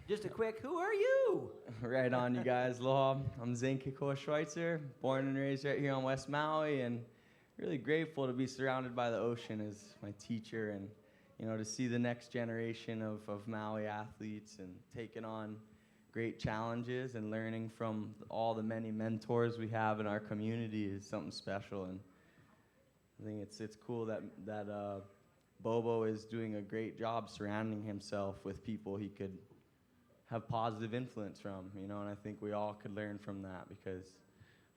Just a quick, who are you? Right on, you guys. Aloha. I'm Zane Kikoa Schweitzer, born and raised right here on West Maui, and really grateful to be surrounded by the ocean as my teacher, and to see the next generation of Maui athletes and taking on great challenges and learning from all the many mentors we have in our community is something special. And I think it's cool that Bobo is doing a great job surrounding himself with people he could have positive influence from, and I think we all could learn from that, because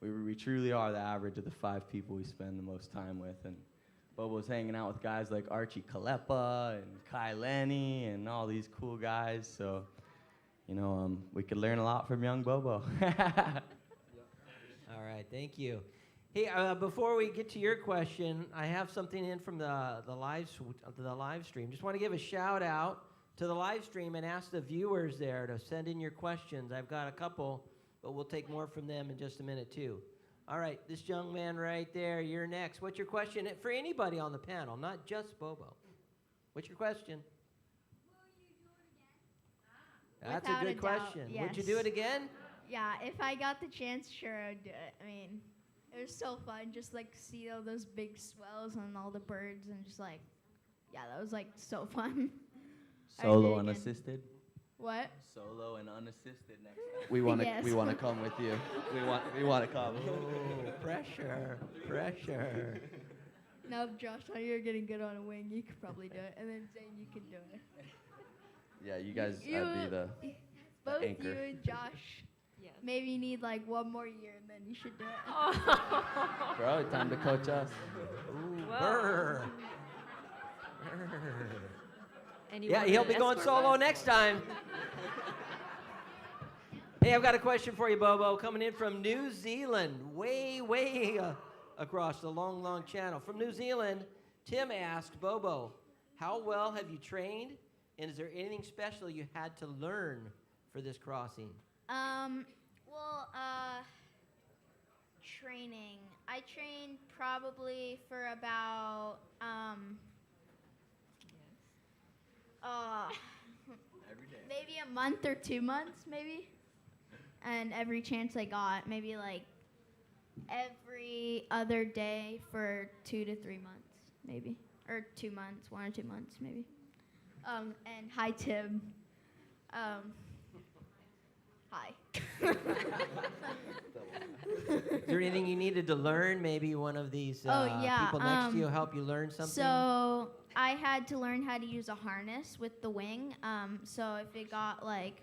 we truly are the average of the 5 people we spend the most time with. And Bobo's hanging out with guys like Archie Kalepa and Kai Lenny and all these cool guys, so we could learn a lot from young Bobo. All right, thank you. Hey, before we get to your question, I have something in from the live stream. Just want to give a shout out to the live stream and ask the viewers there to send in your questions. I've got a couple, but we'll take more from them in just a minute too. All right, this young man right there, you're next. What's your question for anybody on the panel, not just Bobo? What's your question? That's Without a good a doubt, question. yes. Would you do it again? Yeah, if I got the chance, sure I'd do it. I mean, it was so fun, just like see all those big swells and all the birds, and just like, yeah, that was like so fun. Solo unassisted? What? Solo and unassisted next time. We want to Yes. we want to come with you. We want to come. Oh, pressure. No, if Josh thought you were getting good on a wing, you could probably do it, and then Zane, you can do it. Yeah, you guys, You- that'd be the Both anchor. you and Josh. Yes. Maybe you need like one more year, and then you should do it. Bro, time to coach us. Brr. And you Yeah, wanted he'll an be going escort solo bus? next time. Hey, I've got a question for you, Bobo, coming in from New Zealand, way across the long channel. From New Zealand, Tim asked, Bobo, how well have you trained, and is there anything special you had to learn for this crossing? Training. I trained probably for about maybe a month or 2 months, maybe. And every chance I got, maybe like every other day for 2 to 3 months, maybe, or 2 months, 1 or 2 months, maybe. And hi, Tim. Hi. Is there anything you needed to learn? Maybe one of these people next to you help you learn something? So I had to learn how to use a harness with the wing. So if it got like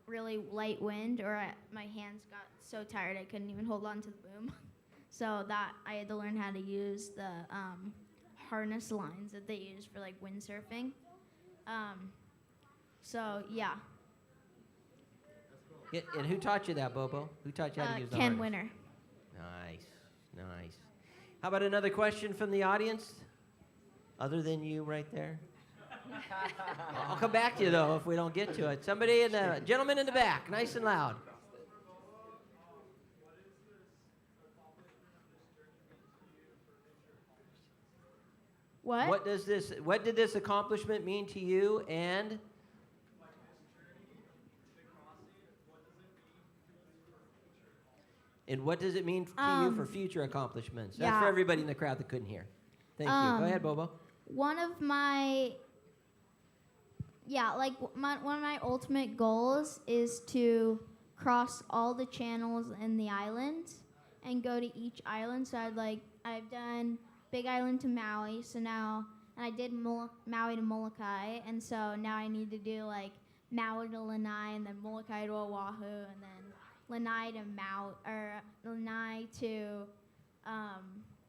really light wind or my hands got so tired I couldn't even hold on to the boom. So that I had to learn how to use the harness lines that they use for like windsurfing. So yeah. And who taught you that, Bobo? Who taught you how to use the Ken harness? Winner. Nice. How about another question from the audience? Other than you right there? I'll come back to you, though, if we don't get to it. Somebody in the, gentleman in the back, nice and loud. What? What did this accomplishment mean to you, and what does it mean to you for future accomplishments? That's for everybody in the crowd that couldn't hear. Thank you. Go ahead, Bobo. One of my one of my ultimate goals is to cross all the channels in the island and go to each island. So I've done Big Island to Maui, and I did Maui to Molokai, and so now I need to do like Maui to Lanai, and then Molokai to Oahu, and then Lanai to Lanai to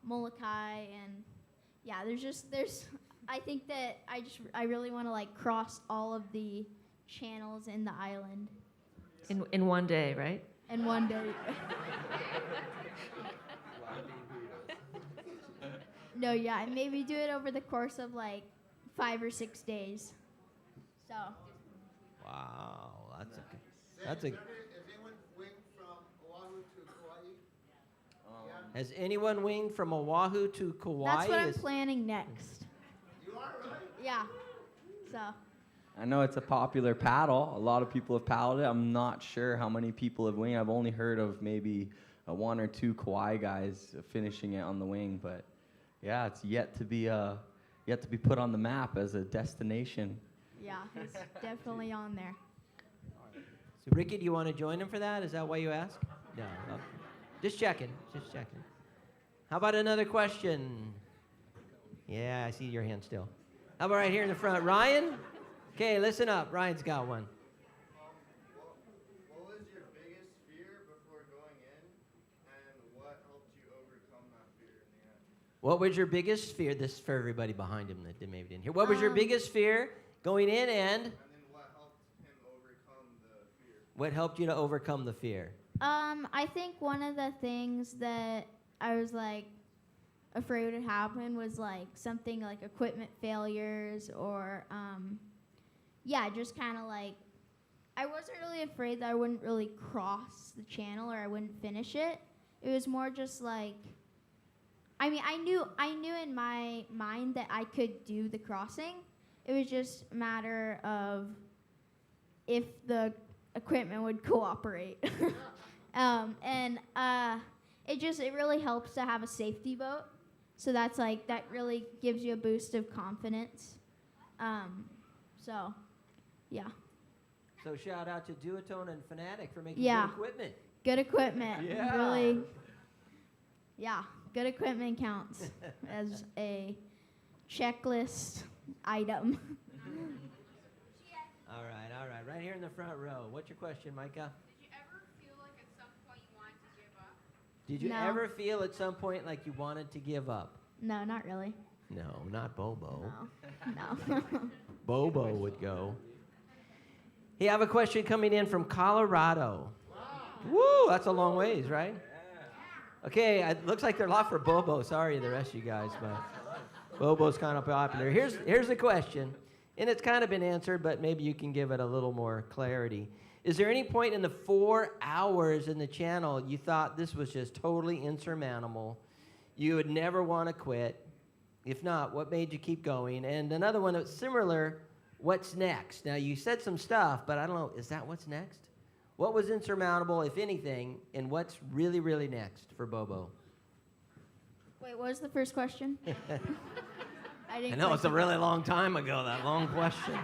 Molokai, and yeah, I think that I really want to like cross all of the channels in the island. In one day, right? In one day. No, yeah, and maybe do it over the course of like 5 or 6 days. So. Wow, that's a. Has anyone winged from Oahu to Kauai? Has anyone winged from Oahu to Kauai? That's what I'm planning next. You are, right? Yeah. So. I know it's a popular paddle. A lot of people have paddled it. I'm not sure how many people have winged. I've only heard of maybe 1 or 2 Kauai guys finishing it on the wing, but yeah, it's yet to be put on the map as a destination. Yeah, it's definitely on there. So, Ricky, do you want to join him for that? Is that why you asked? No. Just checking. How about another question? Yeah, I see your hand still. How about right here in the front? Ryan? Okay, listen up. Ryan's got one. What was your biggest fear before going in, and what helped you overcome that fear in the end? What was your biggest fear? This is for everybody behind him that maybe didn't hear. What was your biggest fear going in, and then what helped him overcome the fear? what helped you to overcome the fear? I think one of the things that I was like afraid would happen was like something like equipment failures or just kind of like I wasn't really afraid that I wouldn't really cross the channel or I wouldn't finish it. It was more just like I knew in my mind that I could do the crossing. It was just a matter of if the equipment would cooperate. It really helps to have a safety boat. So that really gives you a boost of confidence. Yeah. So shout out to Duotone and Fanatic for making Yeah. good equipment. Good equipment. Yeah. Really. Yeah. Good equipment counts as a checklist item. All right. Right here in the front row. What's your question, Micah? Did you No. ever feel at some point like you wanted to give up? No, not really. No, not Bobo. No. Bobo would go. Hey, I have a question coming in from Colorado. Woo, that's a long ways, right? Okay, it looks like they're a lot for Bobo. Sorry, the rest of you guys, but Bobo's kind of popular. Here's the question, and it's kind of been answered, but maybe you can give it a little more clarity. Is there any point in the 4 hours in the channel you thought this was just totally insurmountable? You would never want to quit? If not, what made you keep going? And another one that's similar, what's next? Now, you said some stuff, but I don't know, is that what's next? What was insurmountable, if anything, and what's really, really next for Bobo? Wait, what was the first question? I I didn't. I know click it's a it. really long time ago, that long question.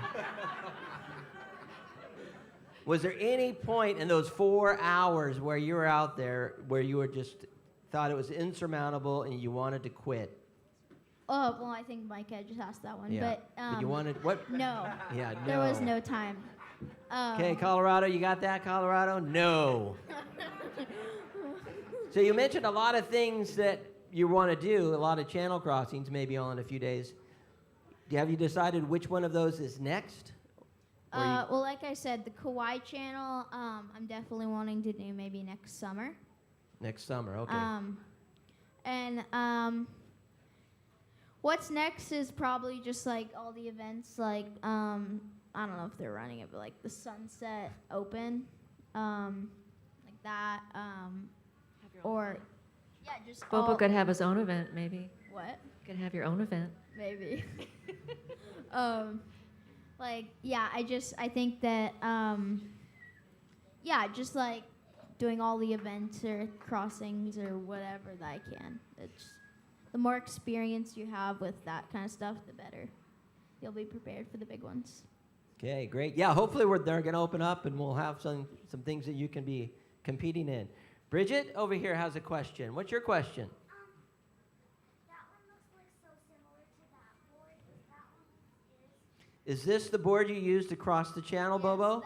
Was there any point in those 4 hours where you were out there where you were just thought it was insurmountable and you wanted to quit? Oh, well, I think Mike had just asked that one. Yeah. But you wanted what? no. Yeah, There was no. no time. Okay, Colorado, you got that, Colorado? No. So you mentioned a lot of things that you want to do, a lot of channel crossings, maybe all in a few days. Have you decided which one of those is next? Well, like I said, the Kauai channel, I'm definitely wanting to do maybe next summer. Next summer, okay. And what's next is probably just like all the events, like I don't know if they're running it, but like the Sunset Open, like that, or yeah, just Bobo could have his own event, maybe. What? Could have your own event. Maybe. Like, yeah, I think that, yeah, just like doing all the events or crossings or whatever that I can. It's the more experience you have with that kind of stuff, the better. You'll be prepared for the big ones. Okay, great. Yeah, hopefully they're going to open up and we'll have some things that you can be competing in. Bridget, over here has a question. What's your question? Is this the board you use to cross the channel, Yes, Bobo?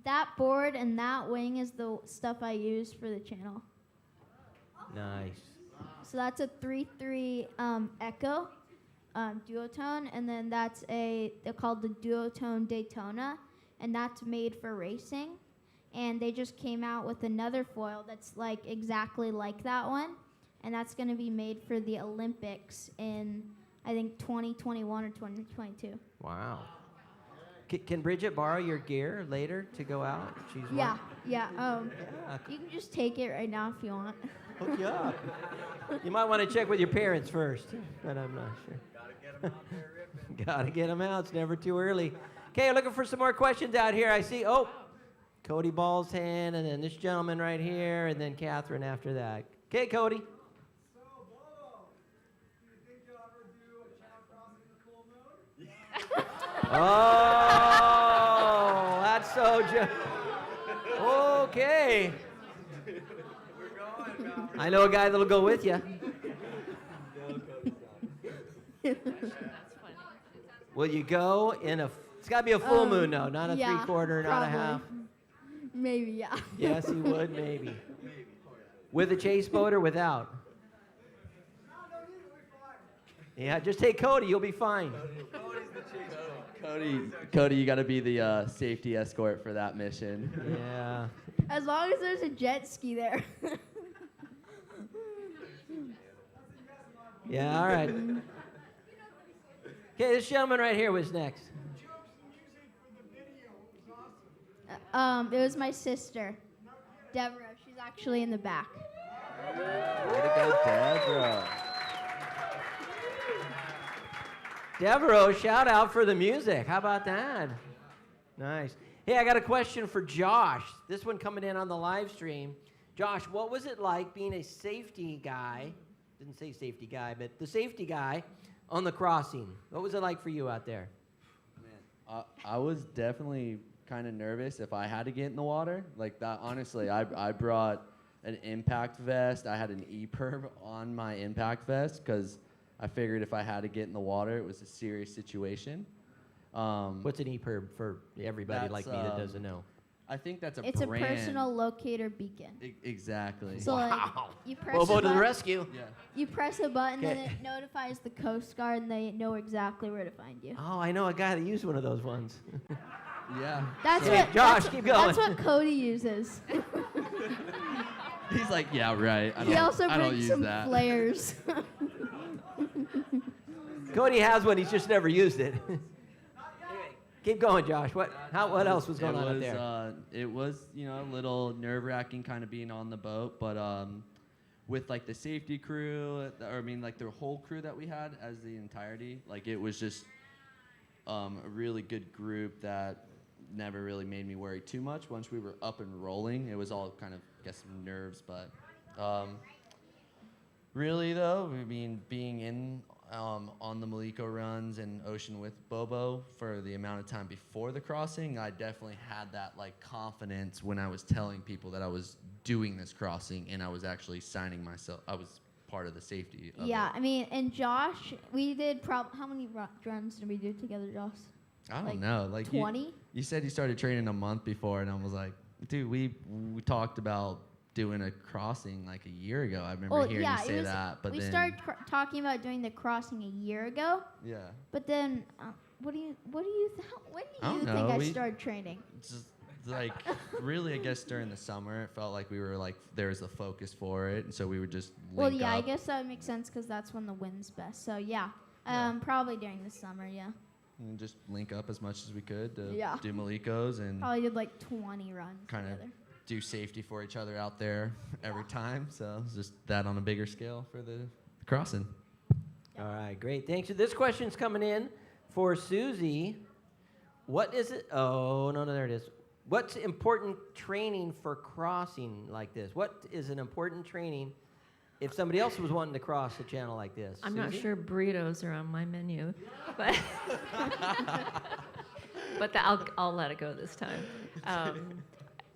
That board and that wing is the stuff I use for the channel. Nice. So that's a 3-3 Echo duotone, and then they're called the duotone Daytona, and that's made for racing. And they just came out with another foil that's like exactly like that one, and that's going to be made for the Olympics in I think 2021 or 2022. Wow. Can Bridget borrow your gear later to go out? She's Yeah. Yeah, You can just take it right now if you want. hook you up. You might want to check with your parents first, but I'm not sure. Gotta get them out. It's never too early. Okay, looking for some more questions out here. I see. Oh, Cody Ball's hand, and then this gentleman right here, and then Catherine after that. Okay, Cody. Oh, that's so okay. I know a guy that'll go with you. Will you go in a? It's got to be a full moon, though, not a Yeah, 3/4, not a half. Maybe, yeah. Yes, he would, maybe. With a chase boat or without? Yeah, just take Cody. You'll be fine. Cody, you got to be the safety escort for that mission. Yeah. As long as there's a jet ski there. Yeah, all right. Okay, this gentleman right here was next. It was my sister, Deborah. She's actually in the back. Way to go, Deborah. Devereaux, shout out for the music. How about that? Nice. Hey, I got a question for Josh. This one coming in on the live stream. Josh, what was it like being a safety guy? Didn't say safety guy, but the safety guy on the crossing. What was it like for you out there? Man, I was definitely kind of nervous if I had to get in the water. Like that, honestly, I brought an impact vest. I had an EPIRB on my impact vest because I figured if I had to get in the water, it was a serious situation. What's an EPIRB for everybody like me that doesn't know? I think that's It's brand. a personal locator beacon. Exactly. So like, you press Bobo a to the button, rescue. Yeah. You press a button, and Okay. it notifies the Coast Guard, and they know exactly where to find you. Oh, I know a guy that used one of those ones. Yeah. That's Okay, what Josh, that's, keep going. That's what Cody uses. He's like, yeah, right. He also I don't brings use some that. flares. Cody has one, he's just never used it. Keep going, Josh. What else was going on up there? It was, a little nerve-wracking kind of being on the boat, but with like the safety crew, like the whole crew that we had as the entirety, like it was just a really good group that never really made me worry too much. Once we were up and rolling, it was all kind of, I guess, some nerves, but really though, I mean, being on the Maliko runs and ocean with Bobo for the amount of time before the crossing, I definitely had that like confidence when I was telling people that I was doing this crossing and I was actually signing myself. I was part of the safety of Yeah, it. I mean, and Josh, we did how many runs did we do together, Josh? I don't know. Like 20? You said you started training a month before, and I was like, dude, we talked about doing a crossing like a year ago. I remember hearing you say that. But we then started talking about doing the crossing a year ago. Yeah. But then, when do you I don't think know, I we- started training? just like really, I guess during the summer, it felt like we were like there was a focus for it, and so we would just link Well, yeah, up. I guess that makes sense because that's when the wind's best. So yeah, probably during the summer. Yeah. And just link up as much as we could to Yeah. do Malikos and Probably did like 20 runs kind of together. do safety for each other out there every time. So it's just that on a bigger scale for the crossing. All right, great. Thanks. So this question's coming in for Susie. What is it? Oh, no, there it is. What's important training for crossing like this? What is an important training if somebody else was wanting to cross a channel like this? I'm not Susie? sure burritos are on my menu, but I'll let it go this time.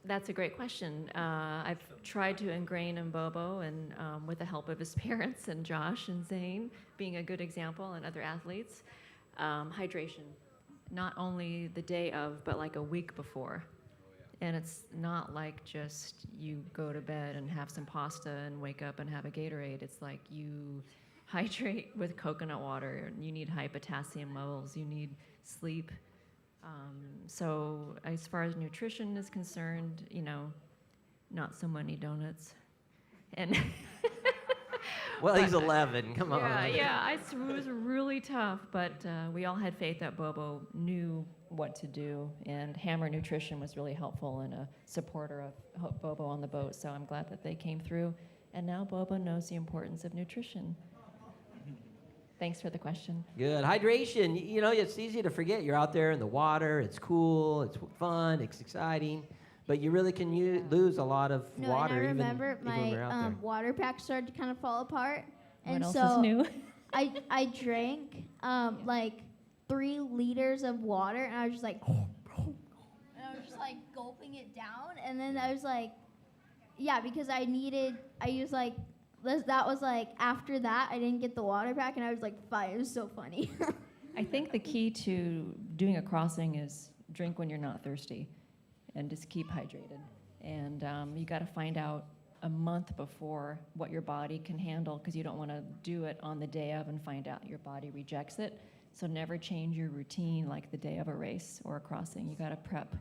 That's a great question. I've tried to ingrain in Bobo, and with the help of his parents and Josh and Zane, being a good example, and other athletes, hydration. Not only the day of, but like a week before. And it's not like just you go to bed and have some pasta and wake up and have a Gatorade. It's like you hydrate with coconut water. You need high potassium levels. You need sleep. So as far as nutrition is concerned, not so many donuts. And Well, he's 11. Come on. Yeah, it was really tough, but we all had faith that Bobo knew what to do, and Hammer Nutrition was really helpful and a supporter of Bobo on the boat, so I'm glad that they came through, and now Bobo knows the importance of nutrition. Thanks for the question. Good. Hydration, it's easy to forget. You're out there in the water, it's cool, it's fun, it's exciting, but you really can lose a lot of No, water and I even remember when you're out my there. water pack started to kind of fall apart. What And else so is new? I drank like 3 liters of water, and I was just like, and I was just like gulping it down, and then I was like, yeah, because that was like after that I didn't get the water pack, and I was like, fine. It was so funny. I think the key to doing a crossing is drink when you're not thirsty and just keep hydrated. And you got to find out a month before what your body can handle, because you don't want to do it on the day of and find out your body rejects it. So never change your routine like the day of a race or a crossing. You got to prep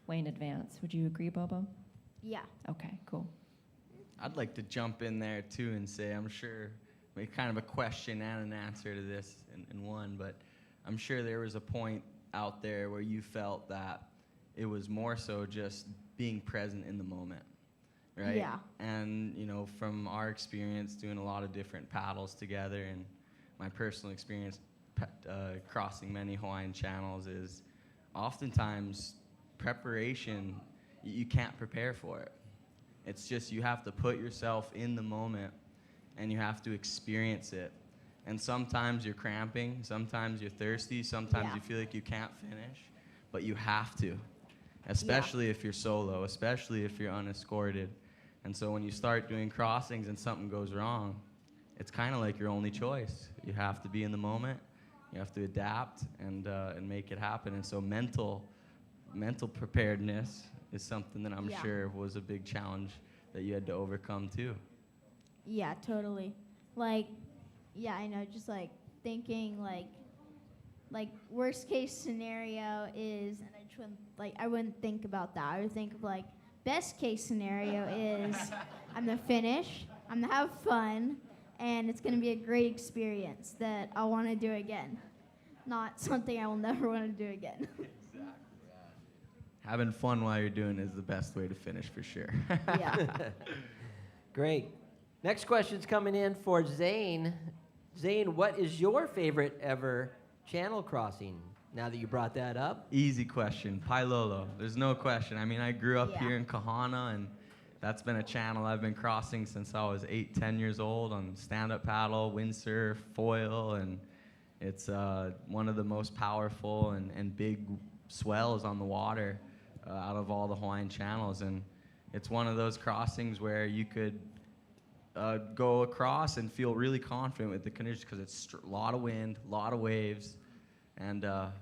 way in advance. Would you agree, Bobo? Yeah. Okay, cool. I'd like to jump in there too and say I'm sure we kind of a question and an answer to this in one, but I'm sure there was a point out there where you felt that it was more so just being present in the moment, right? Yeah. And from our experience doing a lot of different paddles together and my personal experience crossing many Hawaiian channels is oftentimes preparation, you can't prepare for it. It's just you have to put yourself in the moment and you have to experience it. And sometimes you're cramping, sometimes you're thirsty, sometimes you feel like you can't finish, but you have to, especially if you're solo, especially if you're unescorted. And so when you start doing crossings and something goes wrong, it's kind of like your only choice. You have to be in the moment, you have to adapt and make it happen. And so mental preparedness is something that I'm sure was a big challenge that you had to overcome too. Yeah, totally. Like, yeah, I know, just like thinking like worst case scenario is, and I wouldn't think about that. I would think of like best case scenario is I'm gonna finish, I'm gonna have fun, and it's gonna be a great experience that I'll want to do again. Not something I will never want to do again. Having fun while you're doing it is the best way to finish for sure. Yeah. Great. Next question's coming in for Zane. Zane, what is your favorite ever channel crossing? Now that you brought that up. Easy question. Pailolo. There's no question. I mean, I grew up here in Kahana, and that's been a channel I've been crossing since I was 8, 10 years old on stand-up paddle, windsurf, foil, and it's one of the most powerful and big swells on the water out of all the Hawaiian channels. And it's one of those crossings where you could go across and feel really confident with the canoes because it's a lot of wind, a lot of waves, and a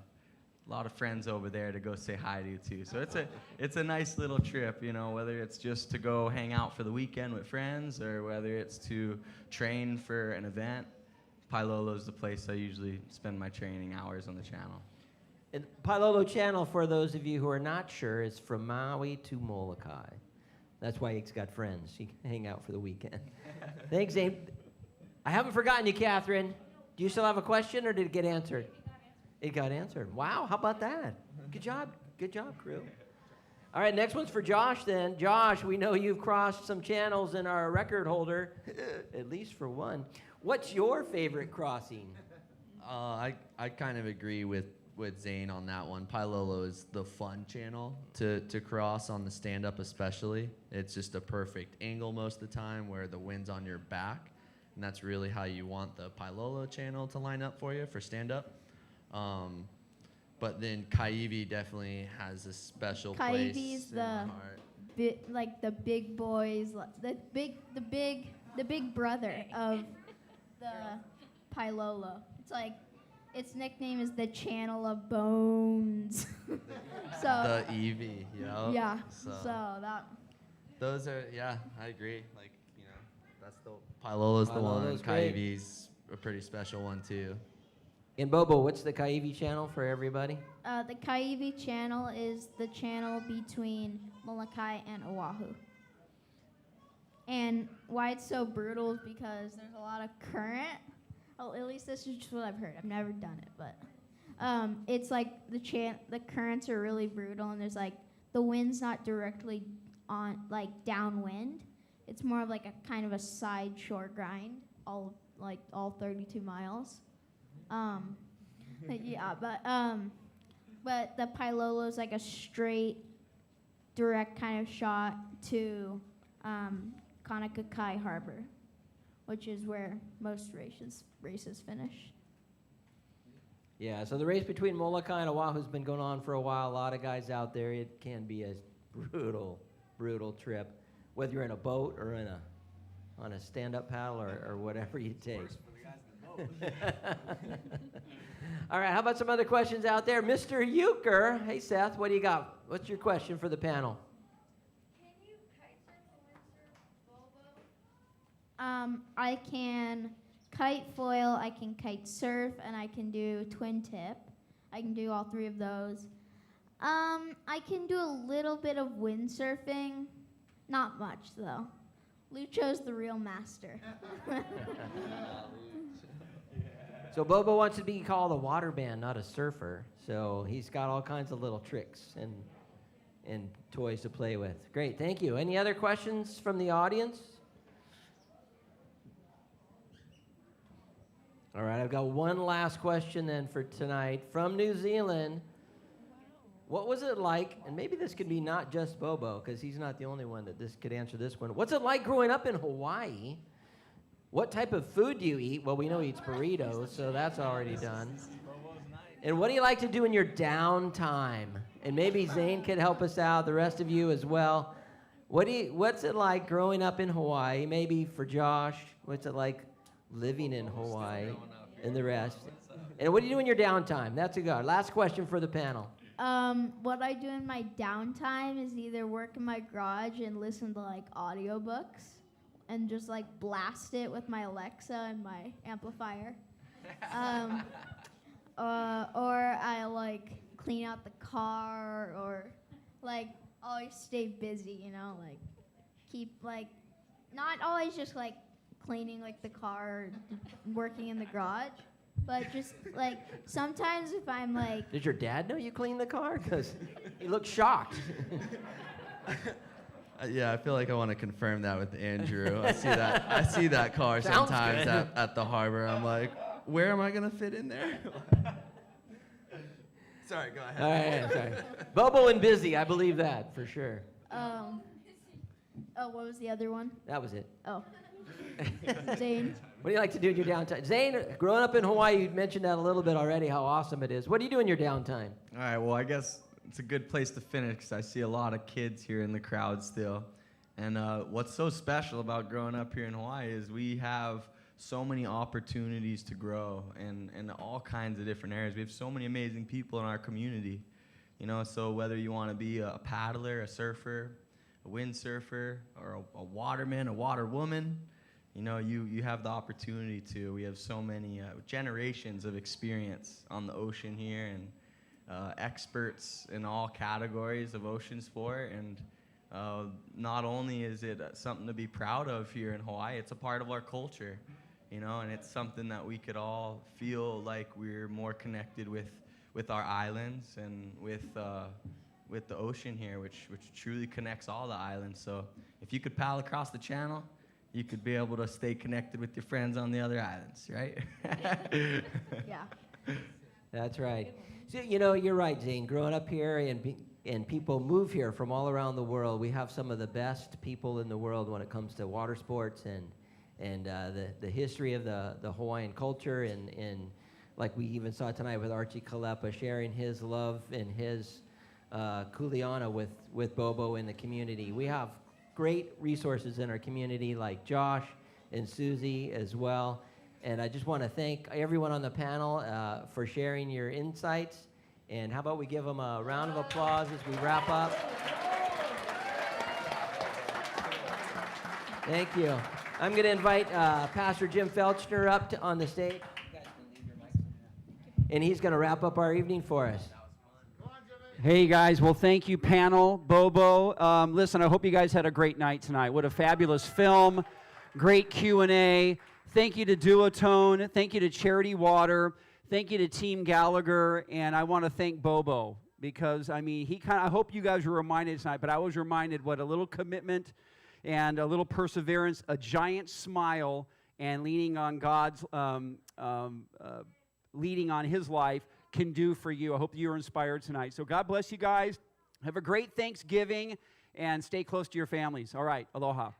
lot of friends over there to go say hi to too. So it's a nice little trip, you know, whether it's just to go hang out for the weekend with friends or whether it's to train for an event. Pailolo's the place I usually spend my training hours on the channel. And Pailolo Channel, for those of you who are not sure, is from Maui to Molokai. That's why he's got friends. He can hang out for the weekend. Thanks, Zane. I haven't forgotten you, Catherine. Do you still have a question, or did it get answered? It got answered. Wow, how about that? Good job. Good job, crew. All right, next one's for Josh then. Josh, we know you've crossed some channels and are a record holder, at least for one. What's your favorite crossing? I kind of agree with Zane on that one. Pailolo is the fun channel to cross on the stand-up especially. It's just a perfect angle most of the time where the wind's on your back, and that's really how you want the Pailolo channel to line up for you for stand-up. But then Kaiwi definitely has a special place Kaiwi's in my heart. like the big boys, the big brother of the Pailolo. It's like its nickname is the Channel of Bones. So The Evie, you know? yeah. So that. those are, yeah, I agree. Like, you know, that's the Pailolo's the one. Pailolo's great. Kaiwi's a pretty special one too. And Bobo, what's the Kaiwi channel for everybody? The Kaiwi channel is the channel between Molokai and Oahu. And why it's so brutal is because there's a lot of current. Oh, at least this is just what I've heard. I've never done it, but it's like the currents are really brutal, and there's like the wind's not directly on like downwind. It's more of like a kind of a side shore grind, all 32 miles. Yeah, but the Pailolo is like a straight, direct kind of shot to Kanakakai Harbor, which is where most races finish. Yeah, so the race between Molokai and Oahu has been going on for a while. A lot of guys out there. It can be a brutal, brutal trip, whether you're in a boat or on a stand-up paddle or whatever you take. All right, how about some other questions out there? Mr. Euchre. Hey, Seth, what do you got? What's your question for the panel? I can kite foil, I can kite surf, and I can do twin tip. I can do all three of those. I can do a little bit of windsurfing. Not much, though. Lucho's the real master. So Bobo wants to be called a water band, not a surfer. So he's got all kinds of little tricks and toys to play with. Great, thank you. Any other questions from the audience? All right, I've got one last question then for tonight. From New Zealand, what was it like, and maybe this could be not just Bobo, because he's not the only one that this could answer this one. What's it like growing up in Hawaii? What type of food do you eat? Well, we know he eats burritos, so that's already done. And what do you like to do in your downtime? And maybe Zane could help us out, the rest of you as well. What's it like growing up in Hawaii? Maybe for Josh, what's it like living in Hawaii and the rest? And what do you do in your downtime? That's a go. Last question for the panel. What I do in my downtime is either work in my garage and listen to like audiobooks and just like blast it with my Alexa and my amplifier. Or I like clean out the car, or like always stay busy, you know, like keep like not always just like cleaning like the car or working in the garage, but just like sometimes if I'm like... Does your dad know you clean the car? Because he looks shocked. Yeah, I feel like I want to confirm that with Andrew. I see that car Sounds sometimes good. at the harbor. I'm like, where am I gonna fit in there? Sorry, go ahead. All right, sorry. Bobo and busy, I believe that for sure. Oh, what was the other one? That was it. Oh. Zane. What do you like to do in your downtime? Zane, growing up in Hawaii, you mentioned that a little bit already, how awesome it is. What do you do in your downtime? All right, well, I guess it's a good place to finish because I see a lot of kids here in the crowd still. And what's so special about growing up here in Hawaii is we have so many opportunities to grow in all kinds of different areas. We have so many amazing people in our community. You know, so whether you want to be a paddler, a surfer, a windsurfer, or a waterman, a water woman, you know, you have the opportunity to. We have so many generations of experience on the ocean here, and experts in all categories of ocean sport. And not only is it something to be proud of here in Hawaii, it's a part of our culture, you know, and it's something that we could all feel like we're more connected with our islands and with the ocean here, which truly connects all the islands. So if you could paddle across the channel, you could be able to stay connected with your friends on the other islands, right? Yeah. That's right. So, you know, you're right, Zane. Growing up here and people move here from all around the world. We have some of the best people in the world when it comes to water sports and the history of the Hawaiian culture and like we even saw tonight with Archie Kalepa sharing his love and his kuleana with Bobo in the community. We have great resources in our community like Josh and Susie as well. And I just want to thank everyone on the panel for sharing your insights. And how about we give them a round of applause as we wrap up. Thank you. I'm going to invite Pastor Jim Felchner up on the stage. And he's going to wrap up our evening for us. Hey guys, well thank you panel, Bobo. Listen, I hope you guys had a great night tonight. What a fabulous film, great Q&A. Thank you to Duotone, thank you to Charity Water, thank you to Team Gallagher, and I want to thank Bobo because, I mean, I hope you guys were reminded tonight, but I was reminded what a little commitment and a little perseverance, a giant smile, and leaning on God's, leading on His life can do for you. I hope you are inspired tonight. So God bless you guys. Have a great Thanksgiving and stay close to your families. All right. Aloha.